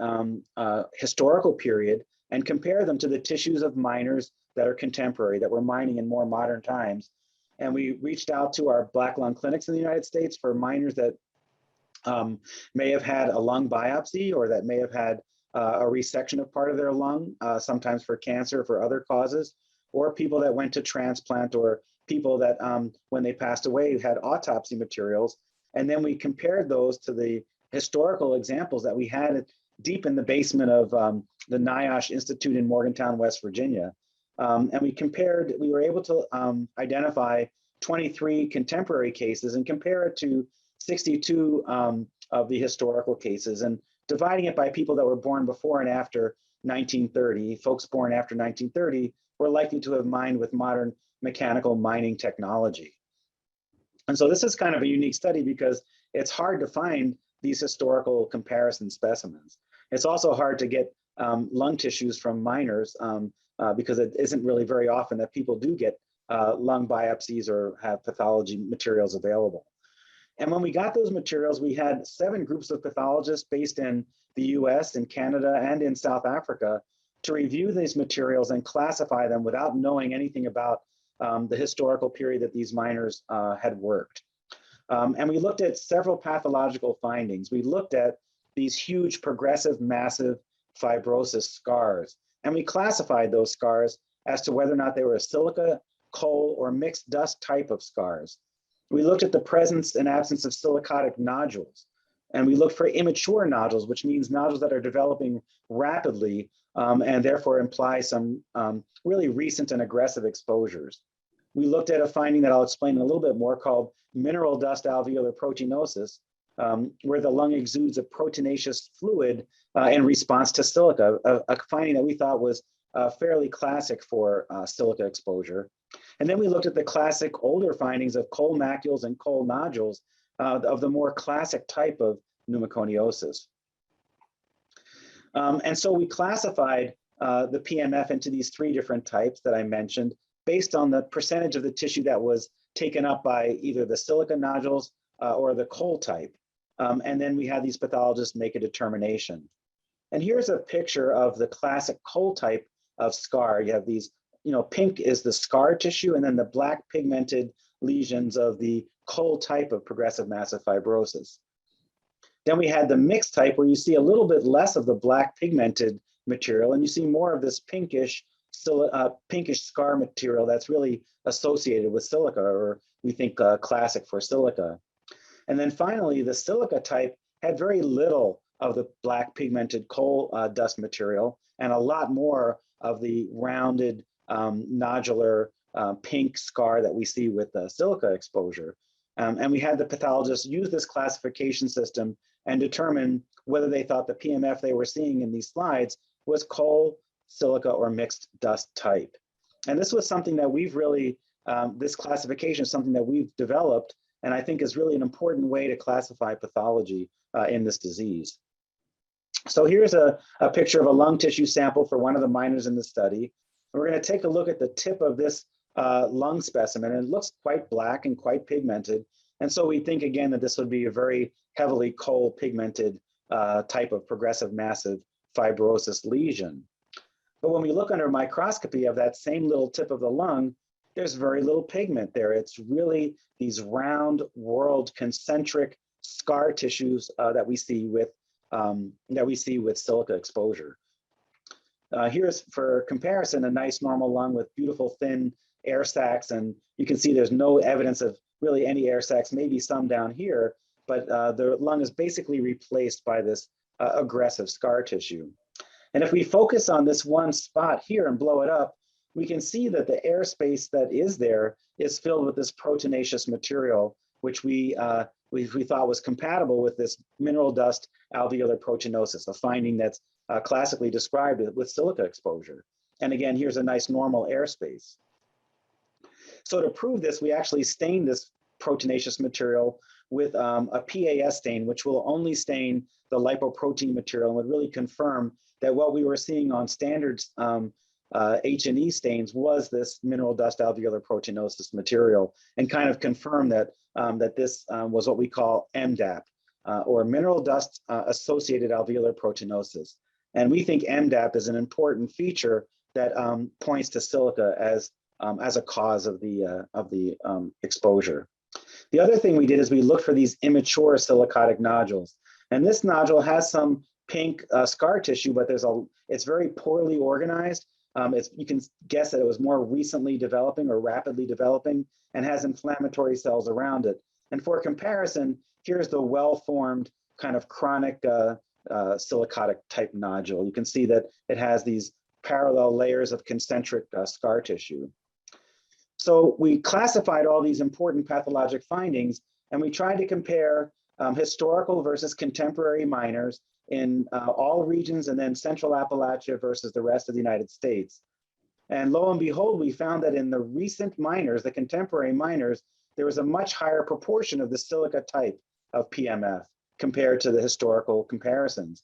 [SPEAKER 7] historical period and compare them to the tissues of miners that are contemporary, that were mining in more modern times. And we reached out to our Black lung clinics in the United States for miners that may have had a lung biopsy or that may have had a resection of part of their lung, sometimes for cancer, for other causes, or people that went to transplant, or people that when they passed away had autopsy materials. And then we compared those to the historical examples that we had deep in the basement of the NIOSH Institute in Morgantown, West Virginia. And we were able to identify 23 contemporary cases and compare it to 62 of the historical cases, and dividing it by people that were born before and after 1930. Folks born after 1930 were likely to have mined with modern mechanical mining technology. And so this is kind of a unique study because it's hard to find these historical comparison specimens. It's also hard to get lung tissues from miners because it isn't really very often that people do get lung biopsies or have pathology materials available. And when we got those materials, we had 7 groups of pathologists based in the US, in Canada, and in South Africa to review these materials and classify them without knowing anything about the historical period that these miners had worked. And we looked at several pathological findings. We looked at these huge progressive massive fibrosis scars, and we classified those scars as to whether or not they were a silica, coal, or mixed dust type of scars. We looked at the presence and absence of silicotic nodules, and we looked for immature nodules, which means nodules that are developing rapidly and therefore imply some really recent and aggressive exposures. We looked at a finding that I'll explain in a little bit more called mineral dust alveolar proteinosis, where the lung exudes a proteinaceous fluid in response to silica, a finding that we thought was fairly classic for silica exposure. And then we looked at the classic older findings of coal macules and coal nodules of the more classic type of pneumoconiosis. And so we classified the PMF into these 3 different types that I mentioned based on the percentage of the tissue that was taken up by either the silica nodules or the coal type. And then we had these pathologists make a determination. And here's a picture of the classic coal type of scar. You have these, pink is the scar tissue, and then the black pigmented lesions of the coal type of progressive massive fibrosis. Then we had the mixed type where you see a little bit less of the black pigmented material, and you see more of this pinkish scar material that's really associated with silica, or we think classic for silica. And then finally, the silica type had very little of the black pigmented coal dust material and a lot more of the rounded nodular pink scar that we see with the silica exposure. And we had the pathologists use this classification system and determine whether they thought the PMF they were seeing in these slides was coal, silica, or mixed dust type. And this was something that we've really, this classification is something that we've developed, and I think is really an important way to classify pathology in this disease. So here's a picture of a lung tissue sample for one of the miners in the study. We're going to take a look at the tip of this lung specimen, and it looks quite black and quite pigmented. And so we think again that this would be a very heavily coal pigmented type of progressive massive fibrosis lesion. But when we look under microscopy of that same little tip of the lung, there's very little pigment there. It's really these round, whorled, concentric scar tissues that we see with silica exposure. Here's, for comparison, a nice normal lung with beautiful thin air sacs, and you can see there's no evidence of really any air sacs, maybe some down here, but the lung is basically replaced by this aggressive scar tissue. And if we focus on this one spot here and blow it up, we can see that the airspace that is there is filled with this proteinaceous material, which we we thought was compatible with this mineral dust alveolar proteinosis, a finding that's classically described with silica exposure. And again, here's a nice normal airspace. So to prove this, we actually stained this proteinaceous material with a PAS stain, which will only stain the lipoprotein material and would really confirm that what we were seeing on standard H&E stains was this mineral dust alveolar proteinosis material, and kind of confirm that, that this was what we call MDAP, or mineral dust associated alveolar proteinosis. And we think MDAP is an important feature that points to silica as a cause of the exposure. The other thing we did is we looked for these immature silicotic nodules. And this nodule has some pink scar tissue, but it's very poorly organized. You can guess that it was more recently developing or rapidly developing and has inflammatory cells around it. And for comparison, here's the well-formed kind of chronic silicotic type nodule. You can see that it has these parallel layers of concentric scar tissue. So we classified all these important pathologic findings, and we tried to compare historical versus contemporary miners in all regions, and then Central Appalachia versus the rest of the United States. And lo and behold, we found that in the recent miners, the contemporary miners, there was a much higher proportion of the silica type of PMF compared to the historical comparisons.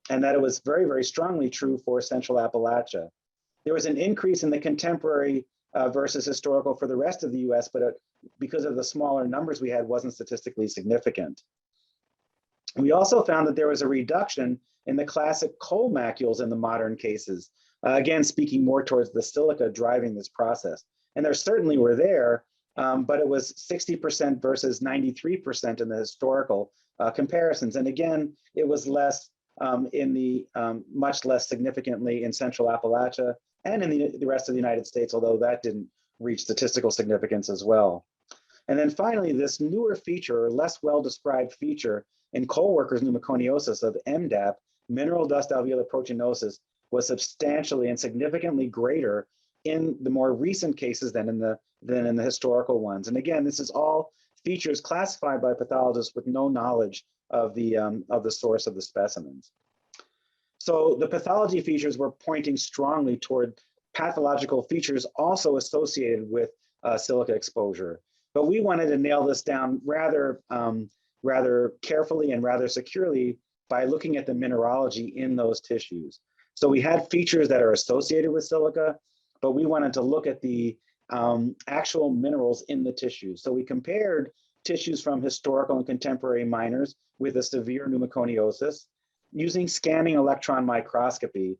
[SPEAKER 7] And that it was very, very strongly true for Central Appalachia. There was an increase in the contemporary versus historical for the rest of the US, but because of the smaller numbers we had, wasn't statistically significant. We also found that there was a reduction in the classic coal macules in the modern cases, again, speaking more towards the silica driving this process. And there certainly were there, but it was 60% versus 93% in the historical comparisons. And again, it was less much less significantly in Central Appalachia and in the rest of the United States, although that didn't reach statistical significance as well. And then finally, this newer feature, or less well-described feature in coal workers' pneumoconiosis of MDAP, mineral dust alveolar proteinosis, was substantially and significantly greater in the more recent cases than in the historical ones. And again, this is all features classified by pathologists with no knowledge of the source of the specimens. So the pathology features were pointing strongly toward pathological features also associated with silica exposure. But we wanted to nail this down rather carefully and rather securely by looking at the mineralogy in those tissues. So we had features that are associated with silica, but we wanted to look at the actual minerals in the tissues. So we compared tissues from historical and contemporary miners with a severe pneumoconiosis using scanning electron microscopy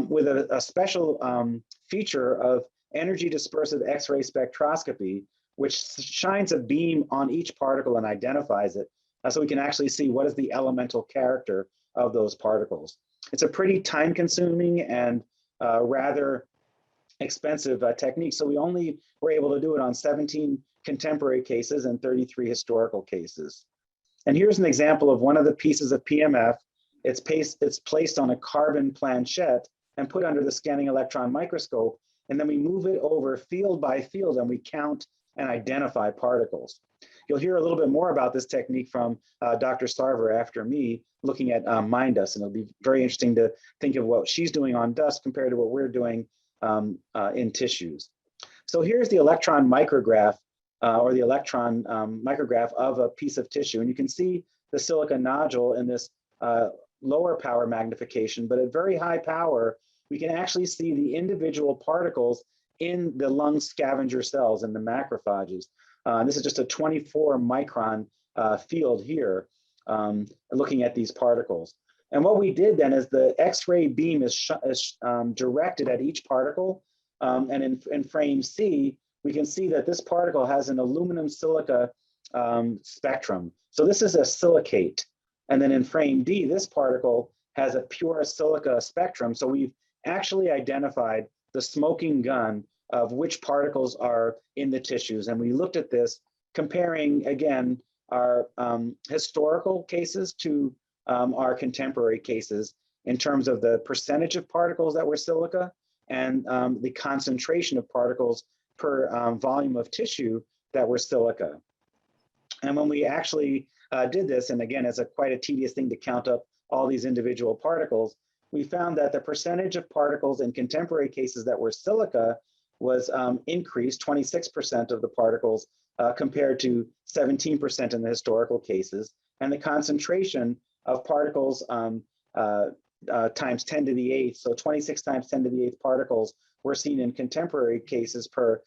[SPEAKER 7] with a special feature of energy dispersive X-ray spectroscopy, which shines a beam on each particle and identifies it, so we can actually see what is the elemental character of those particles. It's a pretty time-consuming and rather expensive technique, so we only were able to do it on 17 contemporary cases and 33 historical cases. And here's an example of one of the pieces of PMF. It's placed on a carbon planchette and put under the scanning electron microscope, and then we move it over field by field and we count and identify particles. You'll hear a little bit more about this technique from Dr. Sarver after me, looking at mine dust, and it'll be very interesting to think of what she's doing on dust compared to what we're doing in tissues. So here's the electron micrograph or the electron micrograph of a piece of tissue, and you can see the silica nodule in this lower power magnification, but at very high power, we can actually see the individual particles in the lung scavenger cells and the macrophages. This is just a 24 micron field here, looking at these particles. And what we did then is the X-ray beam is directed at each particle. And in frame C, we can see that this particle has an aluminum silica spectrum. So this is a silicate. And then in frame D, this particle has a pure silica spectrum. So we've actually identified the smoking gun of which particles are in the tissues. And we looked at this comparing, again, our historical cases to our contemporary cases in terms of the percentage of particles that were silica and the concentration of particles per volume of tissue that were silica. And when we actually did this, and again, it's quite a tedious thing to count up all these individual particles, we found that the percentage of particles in contemporary cases that were silica was increased 26% of the particles compared to 17% in the historical cases. And the concentration of particles times 10 to the 8th, so 26 times 10 to the 8th particles were seen in contemporary cases per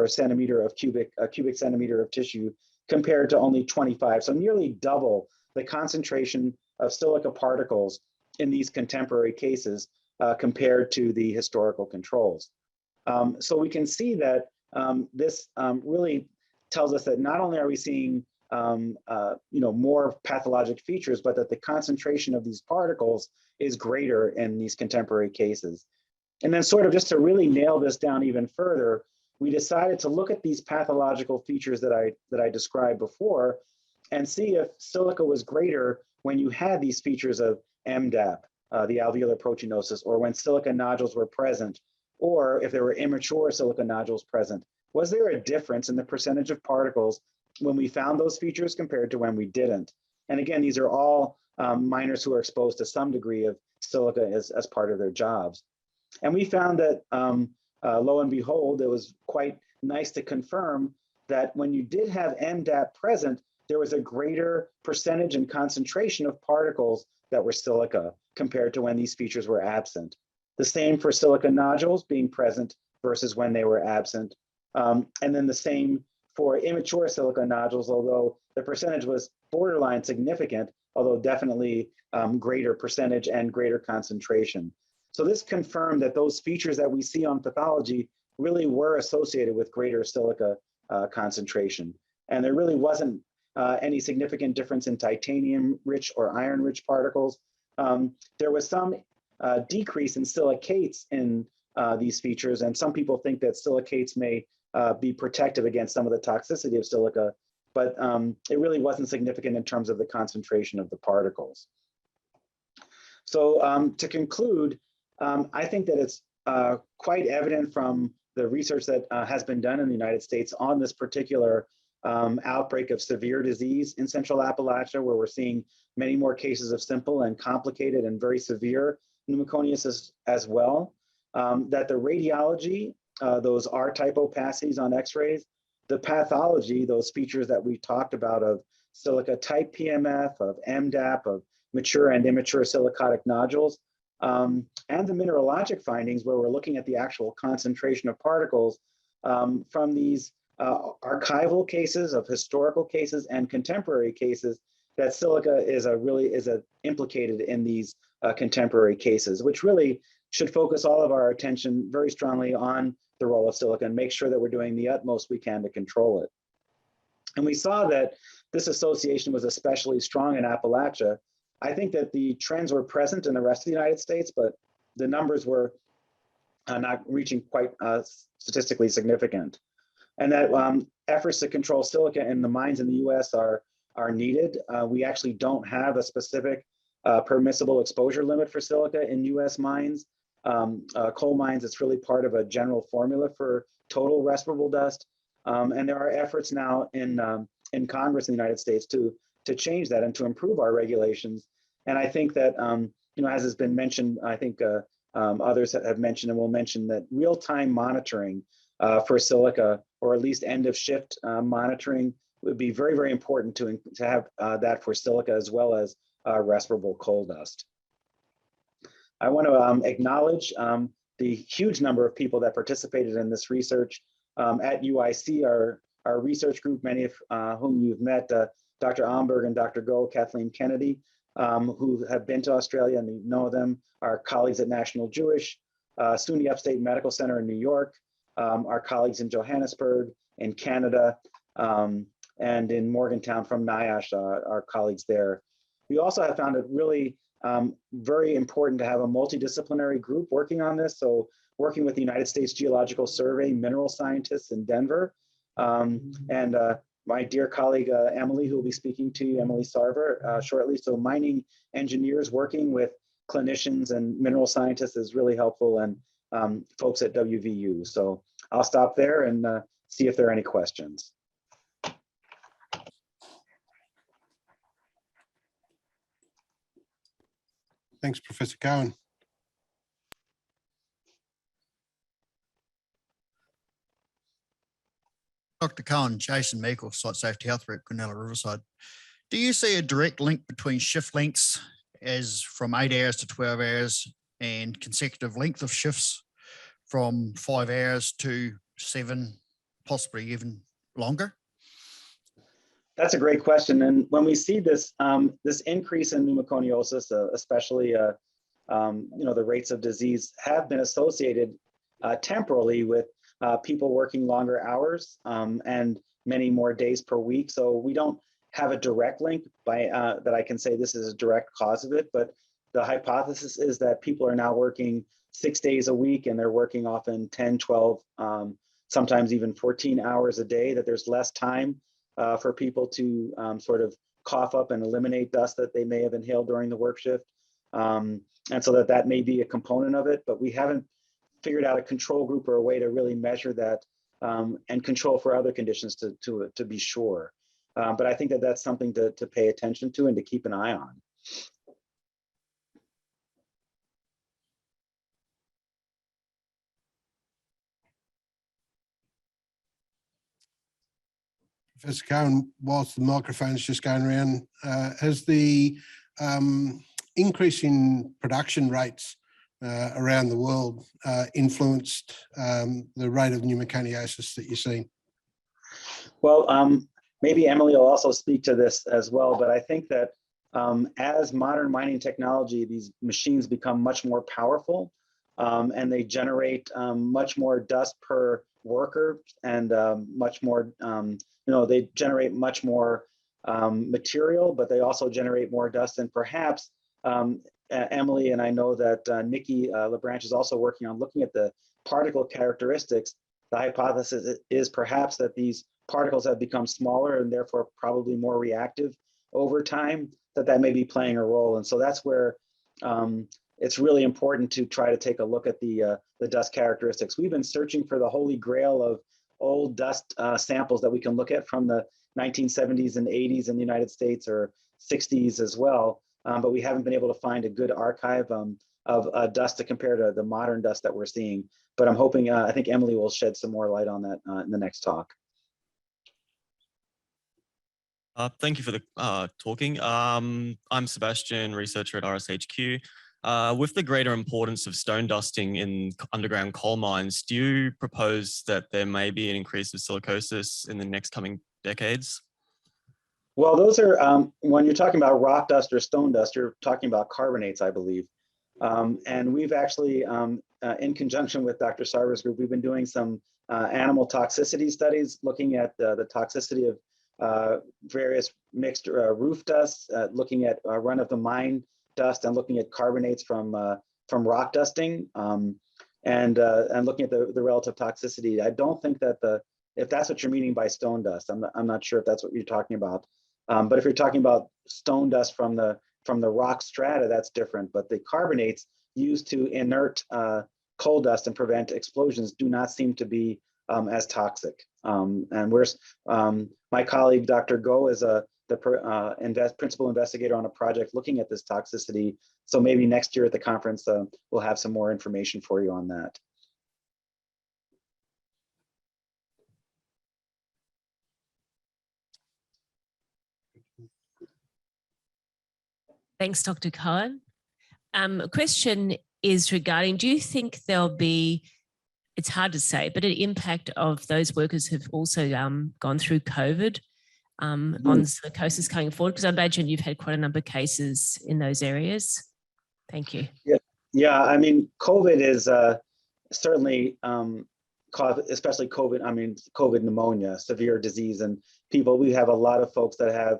[SPEAKER 7] centimeter of cubic centimeter of tissue compared to only 25. So nearly double the concentration of silica particles in these contemporary cases compared to the historical controls. So we can see that this really tells us that not only are we seeing more pathologic features, but that the concentration of these particles is greater in these contemporary cases. And then sort of just to really nail this down even further, we decided to look at these pathological features that I described before and see if silica was greater when you had these features of MDAP, the alveolar proteinosis, or when silica nodules were present, or if there were immature silica nodules present. Was there a difference in the percentage of particles when we found those features compared to when we didn't? And again, these are all miners who are exposed to some degree of silica as part of their jobs. And we found that, lo and behold, it was quite nice to confirm that when you did have MDAP present, there was a greater percentage and concentration of particles that were silica compared to when these features were absent. The same for silica nodules being present versus when they were absent. And then the same for immature silica nodules, although the percentage was borderline significant, although definitely greater percentage and greater concentration. So this confirmed that those features that we see on pathology really were associated with greater silica concentration. And there really wasn't any significant difference in titanium-rich or iron-rich particles. There was some decrease in silicates in these features, and some people think that silicates may be protective against some of the toxicity of silica, but it really wasn't significant in terms of the concentration of the particles. So to conclude, I think that it's quite evident from the research that has been done in the United States on this particular outbreak of severe disease in Central Appalachia, where we're seeing many more cases of simple and complicated and very severe pneumoconius as well, that the radiology, those R-type opacities on x-rays, the pathology, those features that we talked about of silica type PMF, of MDAP, of mature and immature silicotic nodules, and the mineralogic findings where we're looking at the actual concentration of particles from these archival cases of historical cases and contemporary cases, that silica is implicated in these contemporary cases, which really should focus all of our attention very strongly on the role of silica and make sure that we're doing the utmost we can to control it. And we saw that this association was especially strong in Appalachia. I think that the trends were present in the rest of the United States, but the numbers were not reaching quite statistically significant. And that efforts to control silica in the mines in the US are needed. We actually don't have a specific permissible exposure limit for silica in US mines. Coal mines, it's really part of a general formula for total respirable dust. And there are efforts now in Congress in the United States to change that and to improve our regulations. And I think that, as has been mentioned, I think others have mentioned and will mention that real-time monitoring for silica, or at least end of shift monitoring, would be very, very important to have that for silica as well as respirable coal dust. I want to acknowledge the huge number of people that participated in this research at UIC, our research group, many of whom you've met, Dr. Omberg and Dr. Go, Kathleen Kennedy, who have been to Australia and you know them, our colleagues at National Jewish, SUNY Upstate Medical Center in New York, our colleagues in Johannesburg, in Canada, and in Morgantown from NIOSH, our colleagues there. We also have found it really very important to have a multidisciplinary group working on this. So working with the United States Geological Survey mineral scientists in Denver, and my dear colleague, Emily, who will be speaking to you, Emily Sarver, shortly. So mining engineers working with clinicians and mineral scientists is really helpful, and folks at WVU. So I'll stop there and see if there are any questions.
[SPEAKER 1] Thanks, Professor Cohen.
[SPEAKER 8] Dr. Cohen, Jason Meikle, Site Safety Health Rep, Quinella Riverside. Do you see a direct link between shift lengths as from 8 hours to 12 hours and consecutive length of shifts from 5 hours to 7, possibly even longer?
[SPEAKER 7] That's a great question. And when we see this, this increase in pneumoconiosis, especially the rates of disease have been associated temporally with people working longer hours and many more days per week. So we don't have a direct link that I can say this is a direct cause of it, but the hypothesis is that people are now working 6 days a week and they're working often 10, 12, sometimes even 14 hours a day, that there's less time for people to sort of cough up and eliminate dust that they may have inhaled during the work shift. And so that may be a component of it, but we haven't figured out a control group or a way to really measure that and control for other conditions to be sure. But I think that that's something to pay attention to and to keep an eye on.
[SPEAKER 1] Professor Cohen, whilst the microphone is just going around, has the increase in production rates around the world influenced the rate of pneumoconiosis that you're seeing?
[SPEAKER 7] Well, maybe Emily will also speak to this as well, but I think that as modern mining technology, these machines become much more powerful and they generate much more dust per worker and much more, they generate much more material, but they also generate more dust. And perhaps Emily, and I know that Nikki LaBranche is also working on looking at the particle characteristics. The hypothesis is perhaps that these particles have become smaller and therefore probably more reactive over time, that may be playing a role. And so that's where it's really important to try to take a look at the dust characteristics. We've been searching for the holy grail of old dust samples that we can look at from the 1970s and 80s in the United States, or 60s as well. But we haven't been able to find a good archive of dust to compare to the modern dust that we're seeing. But I'm hoping, I think Emily will shed some more light on that in the next talk.
[SPEAKER 9] Thank you for the talking. I'm Sebastian, researcher at RSHQ. With the greater importance of stone dusting in underground coal mines, do you propose that there may be an increase of silicosis in the next coming decades?
[SPEAKER 7] Well, those are, when you're talking about rock dust or stone dust, you're talking about carbonates, I believe. And we've actually, in conjunction with Dr. Sarver's group, we've been doing some animal toxicity studies looking at the toxicity of various mixed roof dusts, looking at run-of-the-mine dust and looking at carbonates from rock dusting, and looking at the relative toxicity. I don't think that if that's what you're meaning by stone dust, I'm not sure if that's what you're talking about. But if you're talking about stone dust from the rock strata, that's different. But the carbonates used to inert coal dust and prevent explosions do not seem to be as toxic. And my colleague, Dr. Go, is the principal investigator on a project looking at this toxicity. So maybe next year at the conference, we'll have some more information for you on that.
[SPEAKER 10] Thanks, Dr. Cohen. A question is regarding, do you think there'll be, it's hard to say, but an impact of those workers who've also gone through COVID on silicosis going forward? Because I imagine you've had quite a number of cases in those areas. Thank you.
[SPEAKER 7] Yeah. I mean, COVID is certainly especially COVID pneumonia, severe disease, and we have a lot of folks that have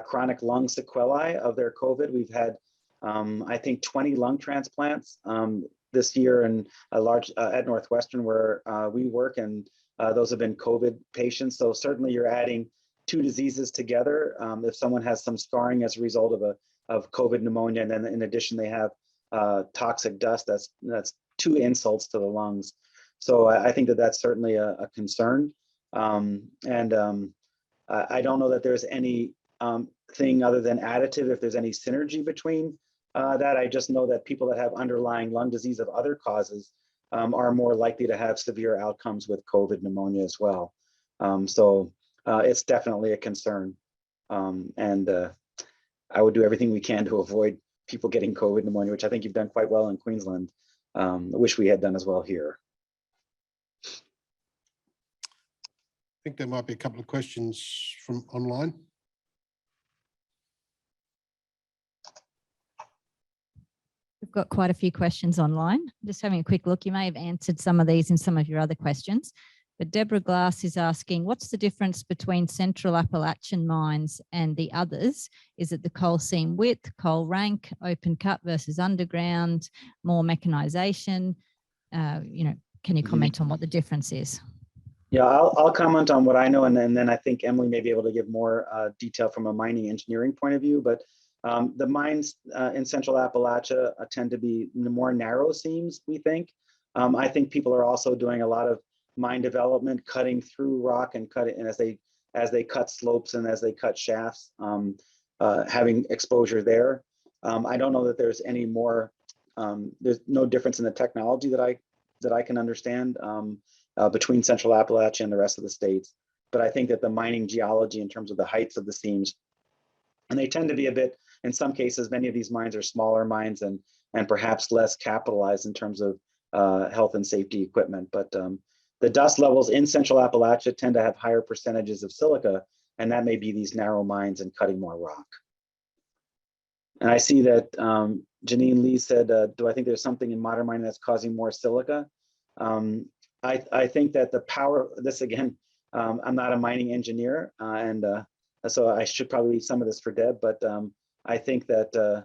[SPEAKER 7] chronic lung sequelae of their COVID. We've had, I think, 20 lung transplants this year in a large at Northwestern where we work, and those have been COVID patients. So certainly you're adding two diseases together. If someone has some scarring as a result of COVID pneumonia, and then in addition they have toxic dust, that's two insults to the lungs. So I think that that's certainly a concern. I don't know that there's any thing other than additive, if there's any synergy between that. I just know that people that have underlying lung disease of other causes are more likely to have severe outcomes with COVID pneumonia as well. So it's definitely a concern. And I would do everything we can to avoid people getting COVID pneumonia, which I think you've done quite well in Queensland. I wish we had done as well here.
[SPEAKER 1] I think there might be a couple of questions from online.
[SPEAKER 6] We've got quite a few questions online. Just having a quick look. You may have answered some of these in some of your other questions. But Deborah Glass is asking, what's the difference between Central Appalachian mines and the others? Is it the coal seam width, coal rank, open cut versus underground, more mechanisation? Can you comment on what the difference is?
[SPEAKER 7] Yeah, I'll comment on what I know, and then I think Emily may be able to give more detail from a mining engineering point of view. But the mines in Central Appalachia tend to be more narrow seams, we think. I think people are also doing a lot of mine development, cutting through rock and cutting, and as they cut slopes and as they cut shafts, having exposure there. I don't know that there's any more. There's no difference in the technology that I can understand between Central Appalachia and the rest of the states. But I think that the mining geology in terms of the heights of the seams, and they tend to be a bit, in some cases, many of these mines are smaller mines and perhaps less capitalized in terms of health and safety equipment. But the dust levels in Central Appalachia tend to have higher percentages of silica, and that may be these narrow mines and cutting more rock. And I see that Janine Lee said, do I think there's something in modern mining that's causing more silica? I think that the power, this again, I'm not a mining engineer, and so I should probably leave some of this for Deb, but I think that,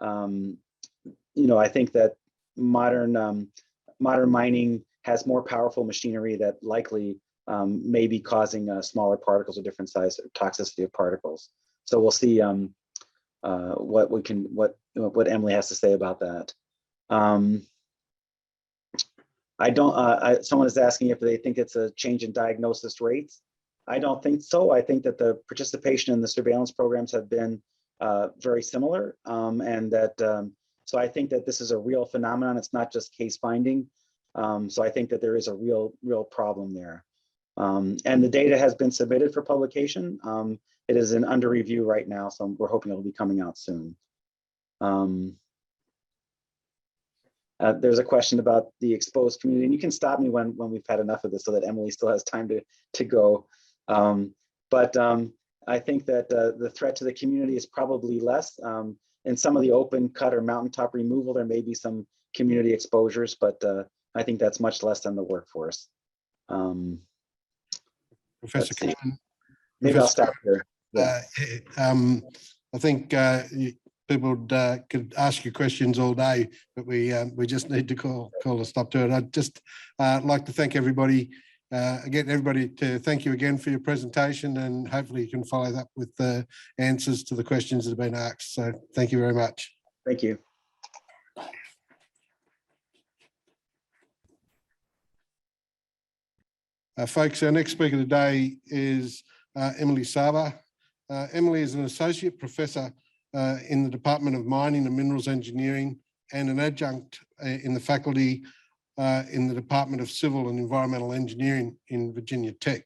[SPEAKER 7] I think that modern mining has more powerful machinery that likely may be causing smaller particles or different size toxicity of particles. So we'll see what Emily has to say about that. Someone is asking if they think it's a change in diagnosis rates. I don't think so. I think that the participation in the surveillance programs have been very similar, and that so I think that this is a real phenomenon. It's not just case finding. So I think that there is a real problem there. And the data has been submitted for publication. It is under review right now, so we're hoping it'll be coming out soon. There's a question about the exposed community, and you can stop me when we've had enough of this so that Emily still has time to go. But I think that the threat to the community is probably less. In some of the open cut or mountaintop removal, there may be some community exposures, but I think that's much less than the workforce.
[SPEAKER 1] Professor Cohen.
[SPEAKER 7] Maybe I'll stop here. Yeah.
[SPEAKER 1] I think people could ask you questions all day, but we just need to call a stop to it. I'd just like to thank everybody, thank you again for your presentation, and hopefully you can follow that with the answers to the questions that have been asked. So thank you very much.
[SPEAKER 7] Thank you.
[SPEAKER 1] Folks, our next speaker today is Emily Sarver. Emily is an associate professor in the Department of Mining and Minerals Engineering and an adjunct in the faculty in the Department of Civil and Environmental Engineering in Virginia Tech.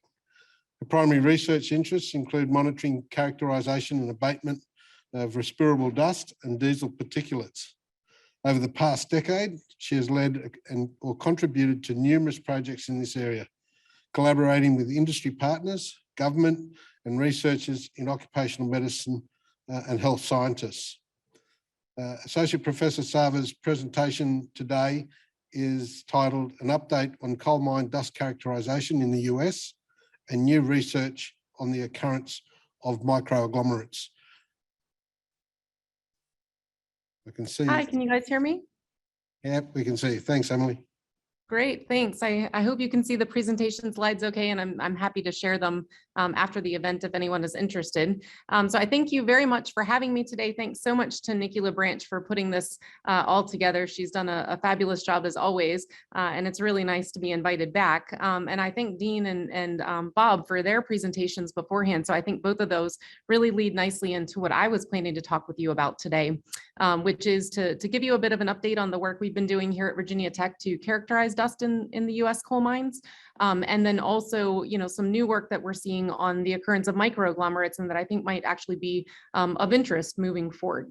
[SPEAKER 1] Her primary research interests include monitoring characterization and abatement of respirable dust and diesel particulates. Over the past decade, she has led or contributed to numerous projects in this area, collaborating with industry partners, government, and researchers in occupational medicine and health scientists. Associate Professor Sarver's presentation today is titled An Update on Coal Mine Dust Characterization in the US and New Research on the Occurrence of Microagglomerates. I can see.
[SPEAKER 11] Hi, can you guys hear me?
[SPEAKER 1] Yeah, we can see. Thanks, Emily.
[SPEAKER 11] Great, thanks. I hope you can see the presentation slides okay, and I'm happy to share them after the event if anyone is interested. So I thank you very much for having me today. Thanks so much to Nikki LeBranch for putting this all together. She's done a fabulous job as always, and it's really nice to be invited back. And I thank Dean and Bob for their presentations beforehand. So I think both of those really lead nicely into what I was planning to talk with you about today, which is to give you a bit of an update on the work we've been doing here at Virginia Tech to characterize dust in the US coal mines. And then also, some new work that we're seeing on the occurrence of microagglomerates and that I think might actually be of interest moving forward.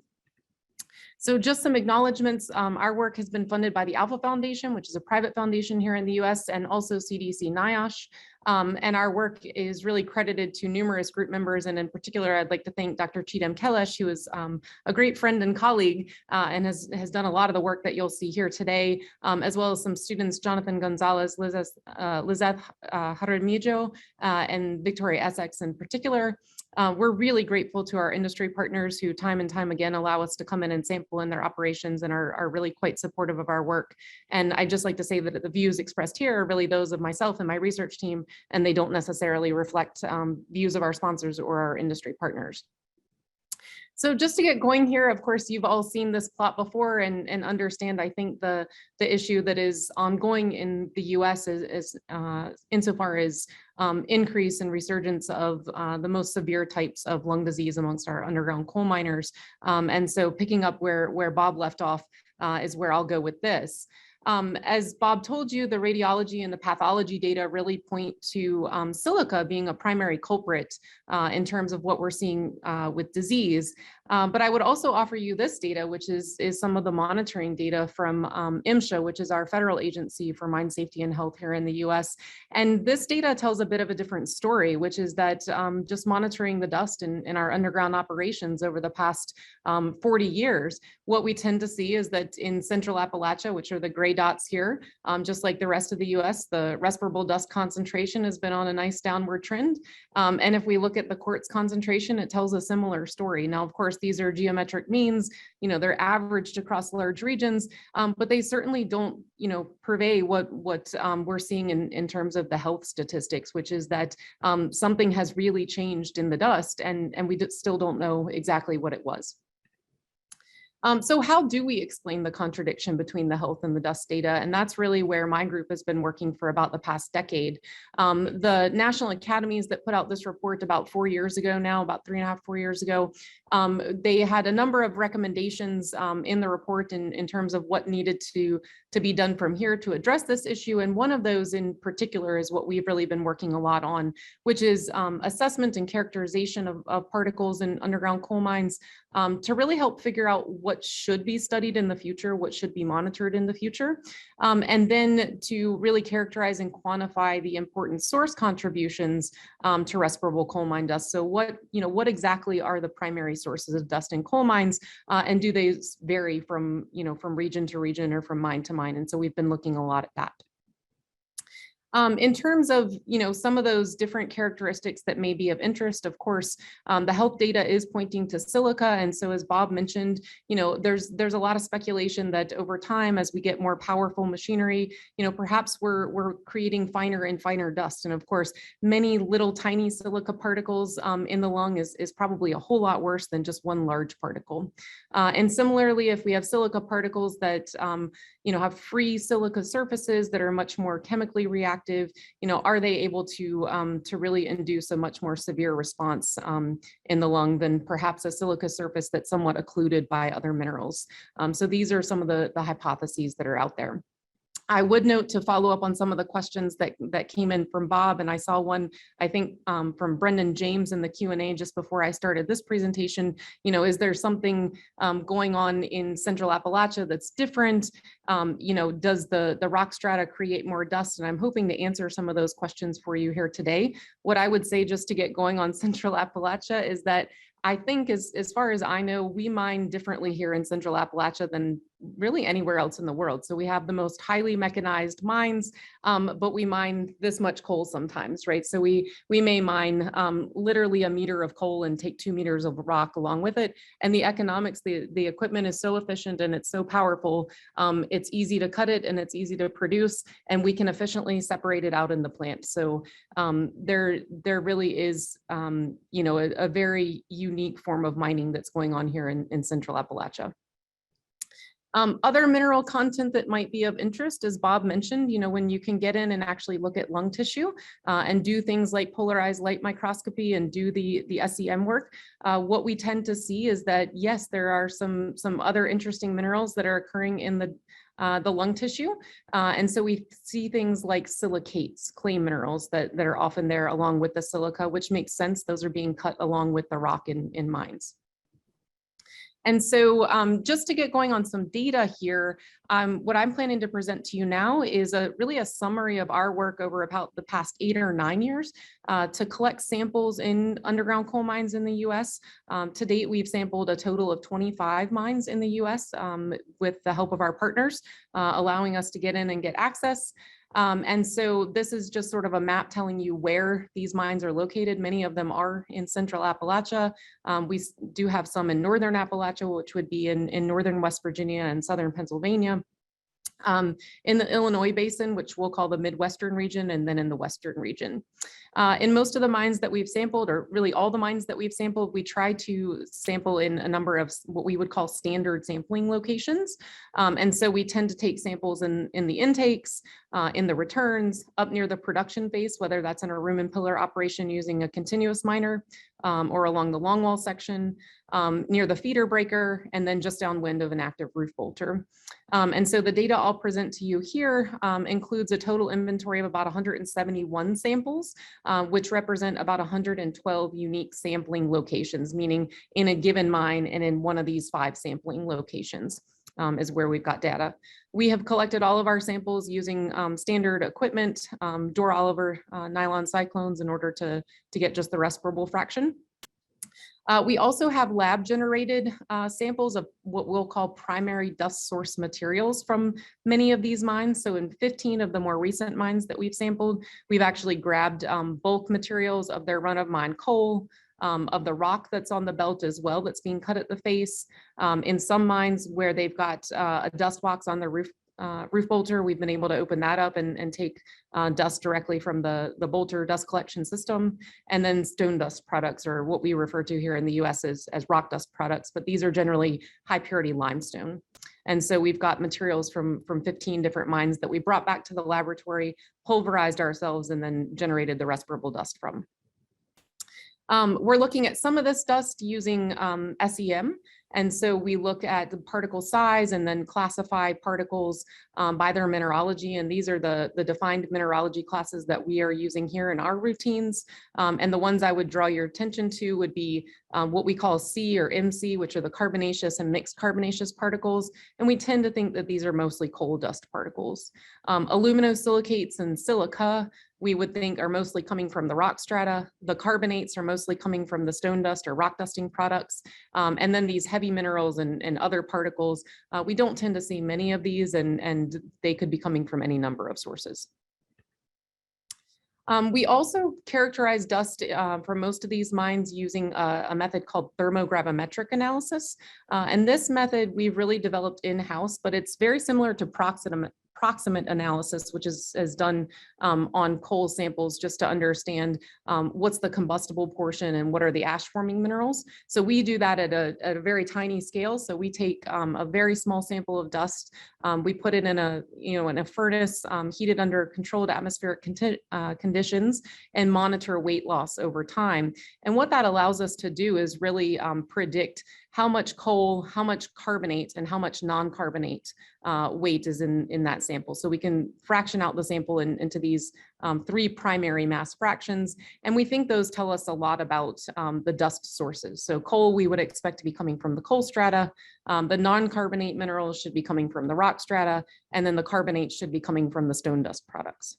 [SPEAKER 11] So just some acknowledgements. Our work has been funded by the Alpha Foundation, which is a private foundation here in the US, and also CDC NIOSH. And our work is really credited to numerous group members. And in particular, I'd like to thank Dr. Chidem Kelesh, who is a great friend and colleague and has done a lot of the work that you'll see here today, as well as some students, Jonathan Gonzalez, Lizeth Jaramillo, and Victoria Essex in particular. We're really grateful to our industry partners who time and time again allow us to come in and sample in their operations and are really quite supportive of our work. And I'd just like to say that the views expressed here are really those of myself and my research team, and they don't necessarily reflect views of our sponsors or our industry partners. So just to get going here, of course, you've all seen this plot before and understand, I think, the issue that is ongoing in the US is insofar as increase and resurgence of the most severe types of lung disease amongst our underground coal miners. And so picking up where Bob left off is where I'll go with this. As Bob told you, the radiology and the pathology data really point to silica being a primary culprit in terms of what we're seeing with disease. But I would also offer you this data, which is some of the monitoring data from MSHA, which is our federal agency for mine safety and health here in the US. And this data tells a bit of a different story, which is that just monitoring the dust in our underground operations over the past 40 years, what we tend to see is that in Central Appalachia, which are the gray dots here, just like the rest of the US, the respirable dust concentration has been on a nice downward trend. And if we look at the quartz concentration, it tells a similar story. Now, of course, these are geometric means, they're averaged across large regions, but they certainly don't, purvey what we're seeing in terms of the health statistics, which is that something has really changed in the dust and we still don't know exactly what it was. So how do we explain the contradiction between the health and the dust data? And that's really where my group has been working for about the past decade. The national academies that put out this report about 4 years ago now, about 3.5, 4 years ago, they had a number of recommendations in the report in terms of what needed to be done from here to address this issue. And one of those in particular is what we've really been working a lot on, which is assessment and characterization of particles in underground coal mines to really help figure out what should be studied in the future, what should be monitored in the future, and then to really characterize and quantify the important source contributions to respirable coal mine dust. So what exactly are the primary sources of dust in coal mines, and do they vary from region to region or from mine to mine? And so we've been looking a lot at that. In terms of, some of those different characteristics that may be of interest, of course, the health data is pointing to silica. And so as Bob mentioned, there's a lot of speculation that over time, as we get more powerful machinery, perhaps we're creating finer and finer dust. And of course, many little tiny silica particles in the lung is probably a whole lot worse than just one large particle. And similarly, if we have silica particles that have free silica surfaces that are much more chemically reactive, are they able to really induce a much more severe response in the lung than perhaps a silica surface that's somewhat occluded by other minerals? So these are some of the hypotheses that are out there. I would note, to follow up on some of the questions that came in from Bob, and I saw one, I think, from Brendan James in the Q&A just before I started this presentation, is there something going on in Central Appalachia that's different? Does the rock strata create more dust? And I'm hoping to answer some of those questions for you here today. What I would say, just to get going on Central Appalachia, is that I think as far as I know, we mine differently here in Central Appalachia than really anywhere else in the world. So we have the most highly mechanized mines, but we mine this much coal sometimes, right? So we may mine literally a meter of coal and take 2 meters of rock along with it. And the economics, the equipment is so efficient and it's so powerful. It's easy to cut it and it's easy to produce, and we can efficiently separate it out in the plant. So there really is, you know, a very unique form of mining that's going on here in Central Appalachia. Other mineral content that might be of interest, as Bob mentioned, you know, when you can get in and actually look at lung tissue and do things like polarized light microscopy and do the SEM work, what we tend to see is that, yes, there are some other interesting minerals that are occurring in the lung tissue. And so we see things like silicates, clay minerals that are often there along with the silica, which makes sense. Those are being cut along with the rock in mines. And so just to get going on some data here, what I'm planning to present to you now is really a summary of our work over about the past 8 or 9 years to collect samples in underground coal mines in the US. To date, we've sampled a total of 25 mines in the US with the help of our partners, allowing us to get in and get access. And so this is just sort of a map telling you where these mines are located. Many of them are in Central Appalachia. We do have some in Northern Appalachia, which would be in Northern West Virginia and Southern Pennsylvania. In the Illinois basin, which we'll call the Midwestern region, and then in the Western region. In most of the mines that we've sampled, or really all the mines that we've sampled, we try to sample in a number of what we would call standard sampling locations. And so we tend to take samples in the intakes, in the returns, up near the production face, whether that's in a room and pillar operation using a continuous miner, or along the longwall section, near the feeder breaker, and then just downwind of an active roof bolter. And so the data I'll present to you here includes a total inventory of about 171 samples, which represent about 112 unique sampling locations, meaning in a given mine and in one of these 5 sampling locations is where we've got data. We have collected all of our samples using standard equipment, Dora Oliver nylon cyclones in order to get just the respirable fraction. We also have lab generated samples of what we'll call primary dust source materials from many of these mines. So in 15 of the more recent mines that we've sampled, we've actually grabbed bulk materials of their run of mine coal, of the rock that's on the belt as well that's being cut at the face. In some mines where they've got a dust box on the roof bolter, we've been able to open that up and take dust directly from the bolter dust collection system. And then stone dust products, or what we refer to here in the US as rock dust products, but these are generally high purity limestone. And so we've got materials from 15 different mines that we brought back to the laboratory, pulverized ourselves, and then generated the respirable dust from. We're looking at some of this dust using SEM. And so we look at the particle size and then classify particles by their mineralogy. And these are the defined mineralogy classes that we are using here in our routines. And the ones I would draw your attention to would be what we call C or MC, which are the carbonaceous and mixed carbonaceous particles. And we tend to think that these are mostly coal dust particles. Aluminosilicates and silica, we would think are mostly coming from the rock strata. The carbonates are mostly coming from the stone dust or rock dusting products. And then these heavy minerals and other particles, we don't tend to see many of these, and they could be coming from any number of sources. We also characterize dust for most of these mines using a method called thermogravimetric analysis. And this method we've really developed in-house, but it's very similar to proximate analysis, which is done on coal samples just to understand what's the combustible portion and what are the ash forming minerals. So we do that at a very tiny scale. So we take a very small sample of dust, we put it in a furnace heated under controlled atmospheric conditions and monitor weight loss over time. And what that allows us to do is really predict how much coal, how much carbonate, and how much non-carbonate weight is in that sample. So we can fraction out the sample into these 3 primary mass fractions. And we think those tell us a lot about the dust sources. So coal, we would expect to be coming from the coal strata. The non-carbonate minerals should be coming from the rock strata. And then the carbonate should be coming from the stone dust products.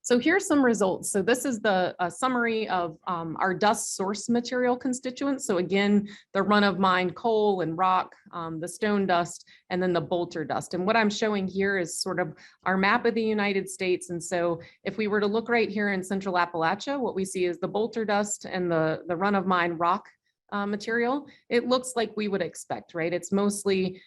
[SPEAKER 11] So here's some results. So this is the summary of our dust source material constituents. So again, the run of mine coal and rock, the stone dust, and then the bolter dust. And what I'm showing here is sort of our map of the United States. And so if we were to look right here in Central Appalachia, what we see is the bolter dust and the run of mine rock material. It looks like we would expect, right? It's mostly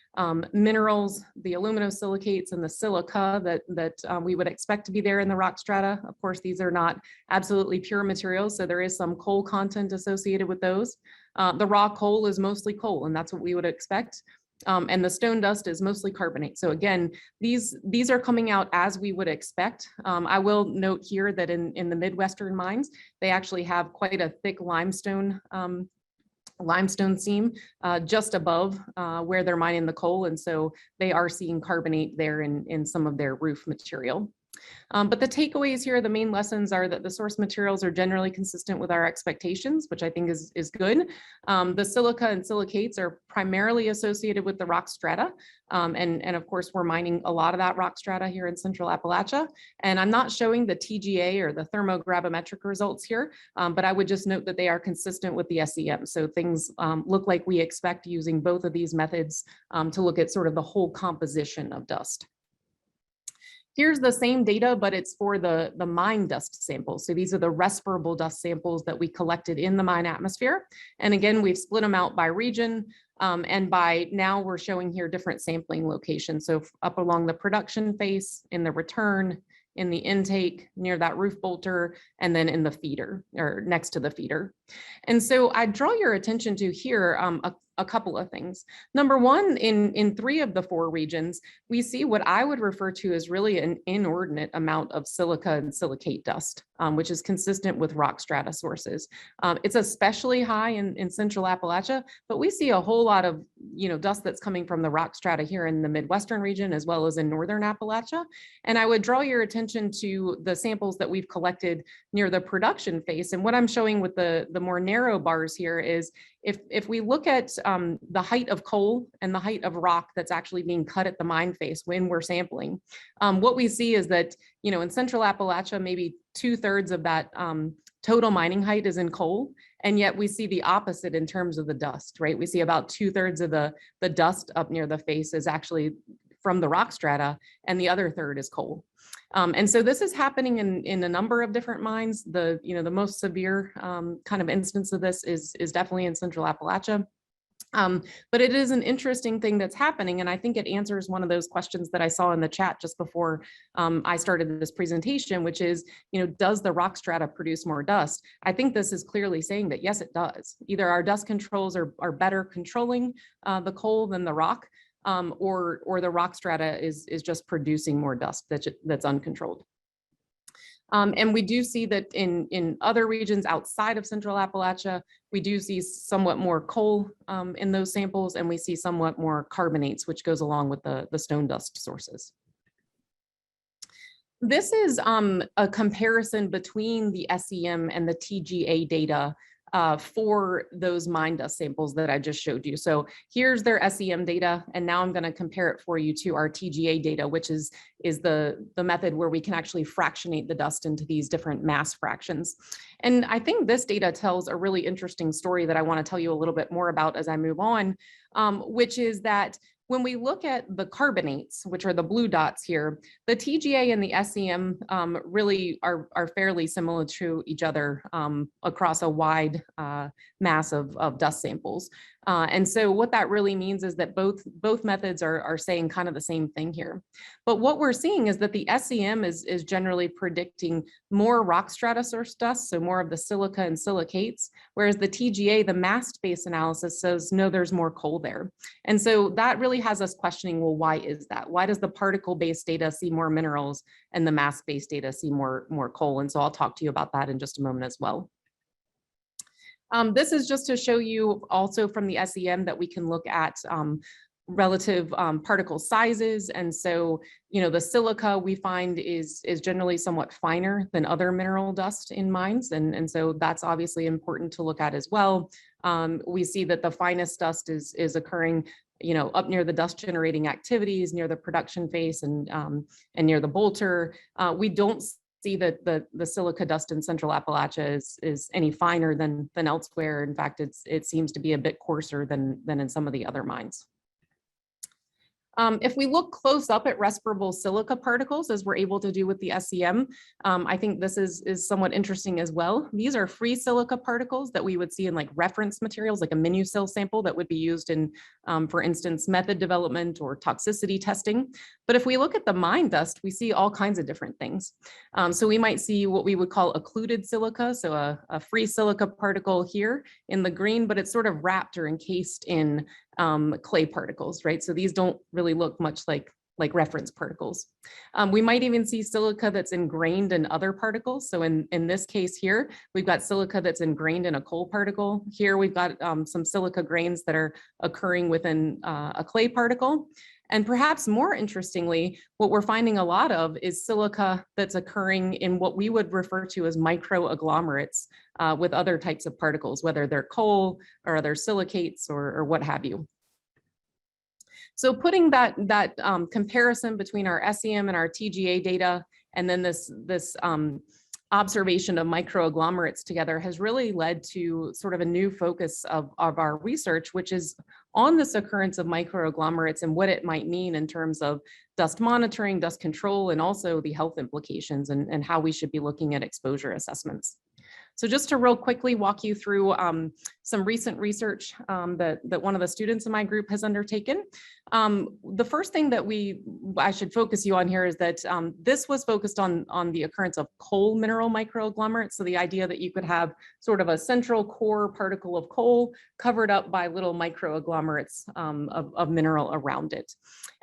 [SPEAKER 11] minerals, the aluminosilicates and the silica that we would expect to be there in the rock strata. Of course, these are not absolutely pure materials, so there is some coal content associated with those. The raw coal is mostly coal, and that's what we would expect. And the stone dust is mostly carbonate. So again, these are coming out as we would expect. I will note here that in the Midwestern mines, they actually have quite a thick limestone seam just above where they're mining the coal. And so they are seeing carbonate there in some of their roof material. But the takeaways here, the main lessons are that the source materials are generally consistent with our expectations, which I think is good. The silica and silicates are primarily associated with the rock strata. And of course, we're mining a lot of that rock strata here in Central Appalachia. And I'm not showing the TGA or the thermogravimetric results here, but I would just note that they are consistent with the SEM. So things look like we expect using both of these methods to look at sort of the whole composition of dust. Here's the same data, but it's for the mine dust samples. So these are the respirable dust samples that we collected in the mine atmosphere. And again, we've split them out by region. And by now we're showing here different sampling locations. So up along the production face, in the return, in the intake, near that roof bolter, and then in the feeder or next to the feeder. And so I draw your attention to here a couple of things. Number one, in 3 of the 4 regions, we see what I would refer to as really an inordinate amount of silica and silicate dust, which is consistent with rock strata sources. It's especially high in Central Appalachia, but we see a whole lot of dust that's coming from the rock strata here in the Midwestern region, as well as in Northern Appalachia. And I would draw your attention to the samples that we've collected near the production face. And what I'm showing with the more narrow bars here is if we look at the height of coal and the height of rock that's actually being cut at the mine face when we're sampling, what we see is that, in Central Appalachia, maybe 2/3 of that total mining height is in coal. And yet we see the opposite in terms of the dust, right? We see about 2/3 of the dust up near the face is actually from the rock strata, and the other third is coal. And so this is happening in a number of different mines. The most severe kind of instance of this is definitely in Central Appalachia. But it is an interesting thing that's happening. And I think it answers one of those questions that I saw in the chat just before I started this presentation, which is, does the rock strata produce more dust? I think this is clearly saying that, yes, it does. Either our dust controls are better controlling the coal than the rock, or the rock strata is just producing more dust that's uncontrolled. And we do see that in other regions outside of Central Appalachia, we do see somewhat more coal in those samples, and we see somewhat more carbonates, which goes along with the stone dust sources. This is a comparison between the SEM and the TGA data for those mine dust samples that I just showed you. So here's their SEM data, and now I'm going to compare it for you to our TGA data, which is the method where we can actually fractionate the dust into these different mass fractions. And I think this data tells a really interesting story that I want to tell you a little bit more about as I move on, which is that when we look at the carbonates, which are the blue dots here, the TGA and the SEM really are fairly similar to each other across a wide mass of dust samples. And so what that really means is that both methods are saying kind of the same thing here. But what we're seeing is that the SEM is generally predicting more rock strata source dust, so more of the silica and silicates, whereas the TGA, the mass-based analysis, says, no, there's more coal there. And so that really has us questioning, well, why is that? Why does the particle-based data see more minerals and the mass-based data see more coal? And so I'll talk to you about that in just a moment as well. This is just to show you also from the SEM that we can look at relative particle sizes. And so, the silica we find is generally somewhat finer than other mineral dust in mines. And so that's obviously important to look at as well. We see that the finest dust is occurring up near the dust generating activities, near the production face and near the bolter. We don't see that the silica dust in Central Appalachia is any finer than elsewhere. In fact, it seems to be a bit coarser than in some of the other mines. If we look close up at respirable silica particles, as we're able to do with the SEM, I think this is somewhat interesting as well. These are free silica particles that we would see in like reference materials, like a MINUCIL sample that would be used in, for instance, method development or toxicity testing. But if we look at the mine dust, we see all kinds of different things. So we might see what we would call occluded silica, so a free silica particle here in the green, but it's sort of wrapped or encased in clay particles, right? So these don't really look much like reference particles. We might even see silica that's ingrained in other particles. So in this case here, we've got silica that's ingrained in a coal particle. Here we've got some silica grains that are occurring within a clay particle. And perhaps more interestingly, what we're finding a lot of is silica that's occurring in what we would refer to as microagglomerates with other types of particles, whether they're coal or other silicates or what have you. So putting that comparison between our SEM and our TGA data, and then this observation of microagglomerates together has really led to sort of a new focus of our research, which is on this occurrence of microagglomerates and what it might mean in terms of dust monitoring, dust control, and also the health implications and how we should be looking at exposure assessments. So just to real quickly walk you through some recent research that one of the students in my group has undertaken. The first thing that I should focus you on here is that this was focused on the occurrence of coal mineral microagglomerates. So the idea that you could have sort of a central core particle of coal covered up by little microagglomerates of mineral around it.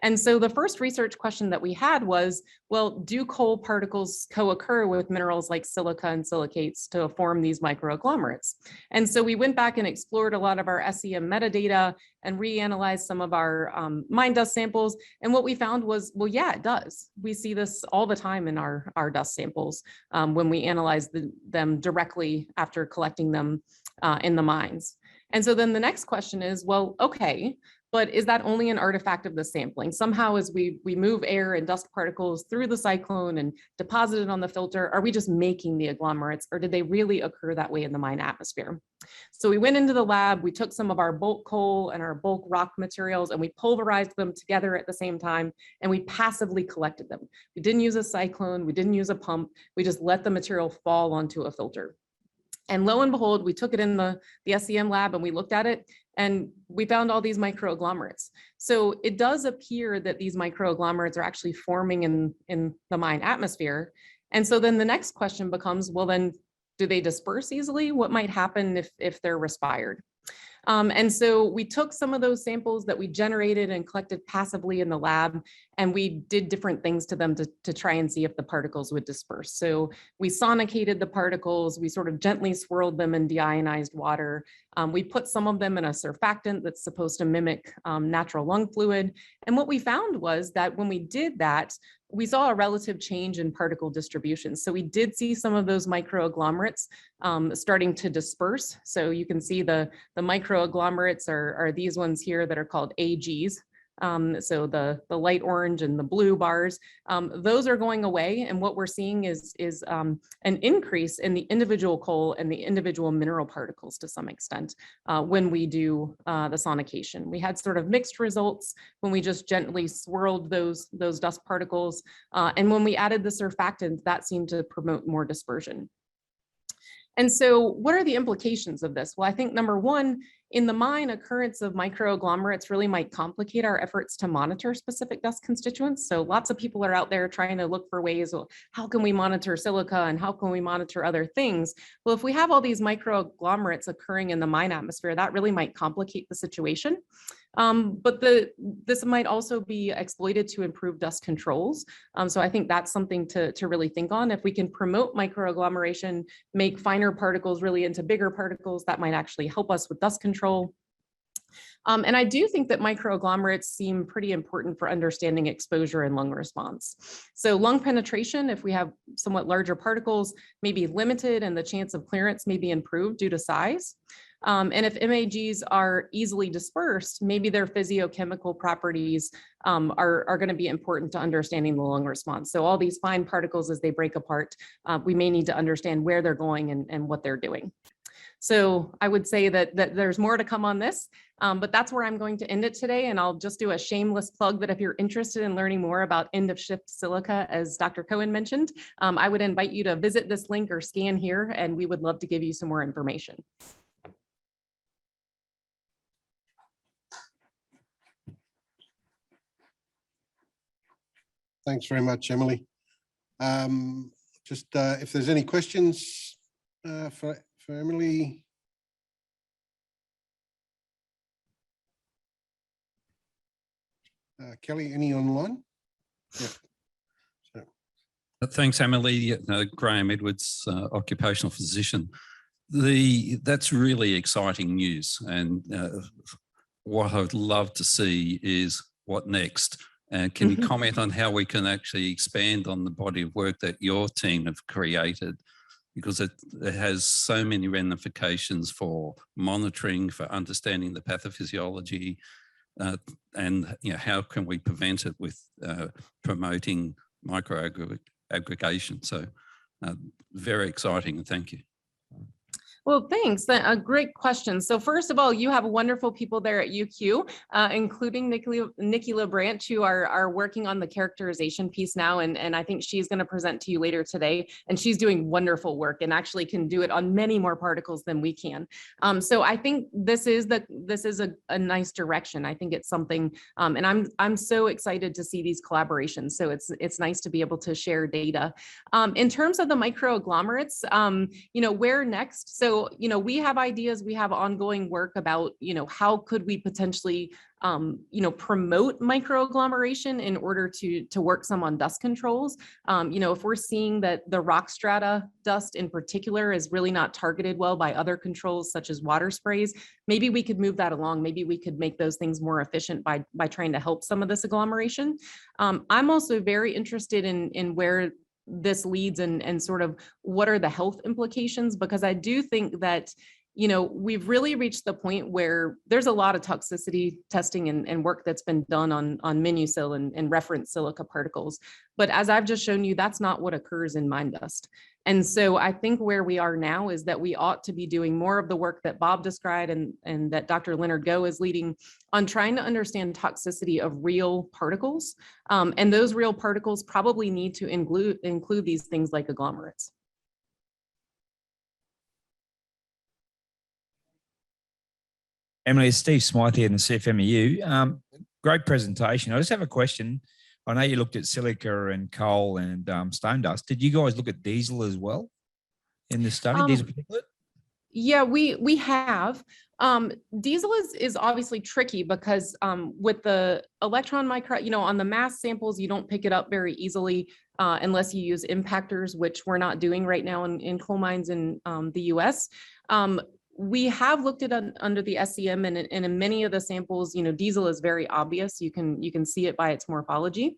[SPEAKER 11] And so the first research question that we had was, well, do coal particles co-occur with minerals like silica and silicates to form these microagglomerates? And so we went back and explored a lot of our SEM metadata and reanalyzed some of our mine dust samples. And what we found was, well, yeah, it does. We see this all the time in our dust samples when we analyze them directly after collecting them in the mines. And so then the next question is, well, okay, but is that only an artifact of the sampling? Somehow as we move air and dust particles through the cyclone and deposit it on the filter, are we just making the agglomerates, or did they really occur that way in the mine atmosphere? So we went into the lab, we took some of our bulk coal and our bulk rock materials and we pulverized them together at the same time, and we passively collected them. We didn't use a cyclone, we didn't use a pump, we just let the material fall onto a filter. And lo and behold, we took it in the SEM lab and we looked at it and we found all these microagglomerates. So it does appear that these microagglomerates are actually forming in the mine atmosphere. And so then the next question becomes, well, then do they disperse easily? What might happen if they're respired? And so we took some of those samples that we generated and collected passively in the lab, and we did different things to them to try and see if the particles would disperse. So we sonicated the particles, we sort of gently swirled them in deionized water. We put some of them in a surfactant that's supposed to mimic natural lung fluid. And what we found was that when we did that, we saw a relative change in particle distribution. So we did see some of those microagglomerates starting to disperse. So you can see the microagglomerates are these ones here that are called AGs. So the light orange and the blue bars, those are going away. And what we're seeing is an increase in the individual coal and the individual mineral particles to some extent when we do the sonication. We had sort of mixed results when we just gently swirled those dust particles. And when we added the surfactant, that seemed to promote more dispersion. And so what are the implications of this? Well, I think number one, in the mine, occurrence of microagglomerates really might complicate our efforts to monitor specific dust constituents. So lots of people are out there trying to look for ways, well, how can we monitor silica and how can we monitor other things? Well, if we have all these microagglomerates occurring in the mine atmosphere, that really might complicate the situation. But this might also be exploited to improve dust controls. So I think that's something to really think on. If we can promote microagglomeration, make finer particles really into bigger particles, that might actually help us with dust control. And I do think that microagglomerates seem pretty important for understanding exposure and lung response. So lung penetration, if we have somewhat larger particles, may be limited and the chance of clearance may be improved due to size. And if MAGs are easily dispersed, maybe their physiochemical properties are going to be important to understanding the lung response. So all these fine particles, as they break apart, we may need to understand where they're going and what they're doing. So I would say that there's more to come on this, but that's where I'm going to end it today. And I'll just do a shameless plug that if you're interested in learning more about end of shift silica, as Dr. Cohen mentioned, I would invite you to visit this link or scan here, and we would love to give you some more information.
[SPEAKER 1] Thanks very much, Emily. Just if there's any questions for Emily. Kelly, any online? Yeah.
[SPEAKER 5] Thanks, Emily. Graham Edwards, occupational physician. That's really exciting news. And what I'd love to see is what next. Can you comment on how we can actually expand on the body of work that your team have created? Because it has so many ramifications for monitoring, for understanding the pathophysiology, and how can we prevent it with promoting microaggregation. So very exciting, and thank you.
[SPEAKER 11] Well, thanks. A great question. So first of all, you have wonderful people there at UQ, including Nikki LeBranch, who are working on the characterization piece now. And I think she's going to present to you later today. And she's doing wonderful work and actually can do it on many more particles than we can. So I think this is a nice direction. I think it's something, and I'm so excited to see these collaborations. So it's nice to be able to share data. In terms of the microagglomerates, where next? So, we have ideas, we have ongoing work about, how could we potentially, promote microagglomeration in order to work some on dust controls. If we're seeing that the rock strata dust in particular is really not targeted well by other controls such as water sprays, maybe we could move that along. Maybe we could make those things more efficient by trying to help some of this agglomeration. I'm also very interested in where this leads and sort of what are the health implications, because I do think that we've really reached the point where there's a lot of toxicity testing and work that's been done on MINUSIL and reference silica particles. But as I've just shown you, that's not what occurs in mine dust. And so I think where we are now is that we ought to be doing more of the work that Bob described and that Dr. Leonard Goh is leading on trying to understand toxicity of real particles. And those real particles probably need to include these things like agglomerates.
[SPEAKER 12] Emily, it's Steve Smythe here in the CFMEU. Great presentation. I just have a question. I know you looked at silica and coal and stone dust. Did you guys look at diesel as well in the study, diesel particulate?
[SPEAKER 11] Yeah, we have. Diesel is obviously tricky because with the electron micro, on the mass samples, you don't pick it up very easily unless you use impactors, which we're not doing right now in coal mines in the US. We have looked at under the SEM and in many of the samples, diesel is very obvious. You can see it by its morphology.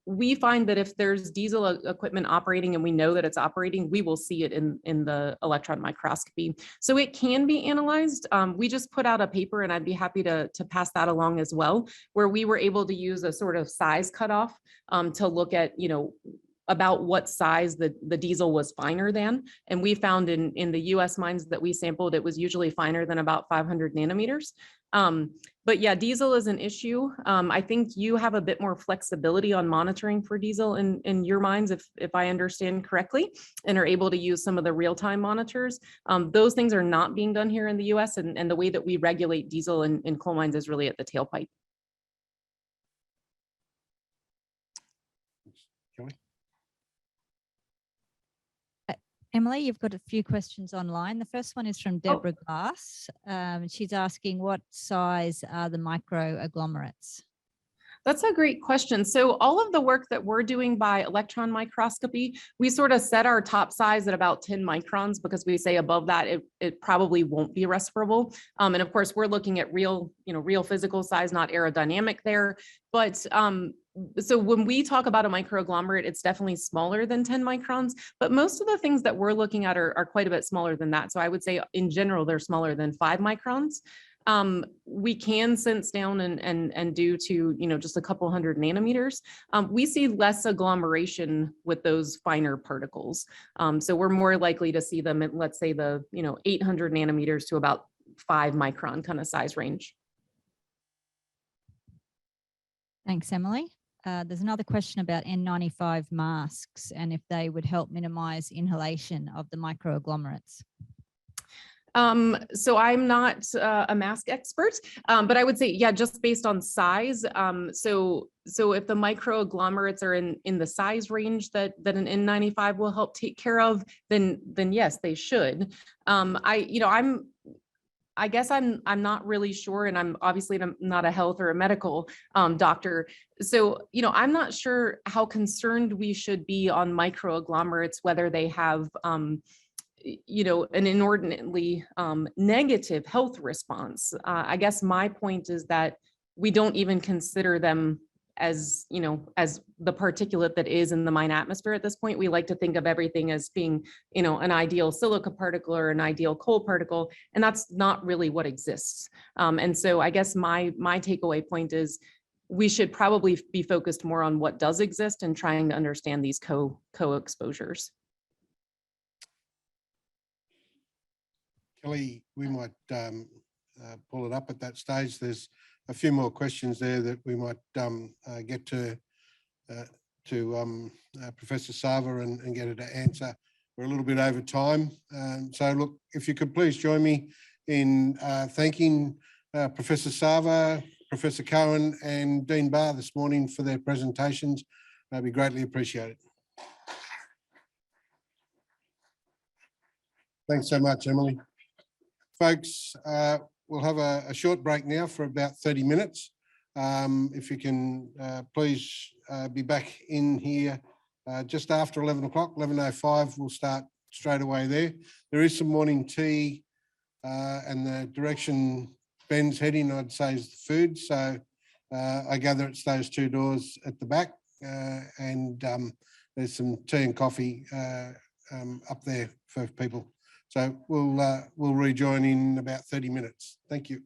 [SPEAKER 11] We find that if there's diesel equipment operating and we know that it's operating, we will see it in the electron microscopy. So it can be analyzed. We just put out a paper, and I'd be happy to pass that along as well, where we were able to use a sort of size cutoff to look at, about what size the diesel was finer than. And we found in the US mines that we sampled, it was usually finer than about 500 nanometers. But yeah, diesel is an issue. I think you have a bit more flexibility on monitoring for diesel in your mines, if I understand correctly, and are able to use some of the real-time monitors. Those things are not being done here in the US, and the way that we regulate diesel in coal mines is really at the tailpipe.
[SPEAKER 6] Emily, you've got a few questions online. The first one is from Deborah Glass. She's asking, what size are the microagglomerates?
[SPEAKER 11] That's a great question. So all of the work that we're doing by electron microscopy, we sort of set our top size at about 10 microns because we say above that, it probably won't be respirable. And of course, we're looking at real physical size, not aerodynamic there. But so when we talk about a microagglomerate, it's definitely smaller than 10 microns, but most of the things that we're looking at are quite a bit smaller than that. So I would say in general, they're smaller than 5 microns. We can sense down and due to, just a couple hundred nanometers, we see less agglomeration with those finer particles. So we're more likely to see them at, let's say, the 800 nanometers to about 5 micron kind of size range.
[SPEAKER 6] Thanks, Emily. There's another question about N95 masks and if they would help minimize inhalation of the microagglomerates.
[SPEAKER 11] So I'm not a mask expert, but I would say, yeah, just based on size. So if the microagglomerates are in the size range that an N95 will help take care of, then yes, they should. I guess I'm not really sure, and I'm obviously not a health or a medical doctor. So, I'm not sure how concerned we should be on microagglomerates, whether they have, an inordinately negative health response. I guess my point is that we don't even consider them as the particulate that is in the mine atmosphere at this point. We like to think of everything as being, an ideal silica particle or an ideal coal particle, and that's not really what exists. And so I guess my takeaway point is we should probably be focused more on what does exist and trying to understand these co-exposures.
[SPEAKER 1] Kelly, we might pull it up at that stage. There's a few more questions there that we might get to Professor Sarver and get her to answer. We're a little bit over time. So look, if you could please join me in thanking Professor Sarver, Professor Cohen and Dean Barr this morning for their presentations. That'd be greatly appreciated. Thanks so much, Emily. Folks, we'll have a short break now for about 30 minutes. If you can please be back in here just after 11 o'clock, 11:05, we'll start straight away there. There is some morning tea and the direction Ben's heading, I'd say, is the food. So I gather it's those 2 doors at the back and there's some tea and coffee up there for people. So we'll rejoin in about 30 minutes. Thank you.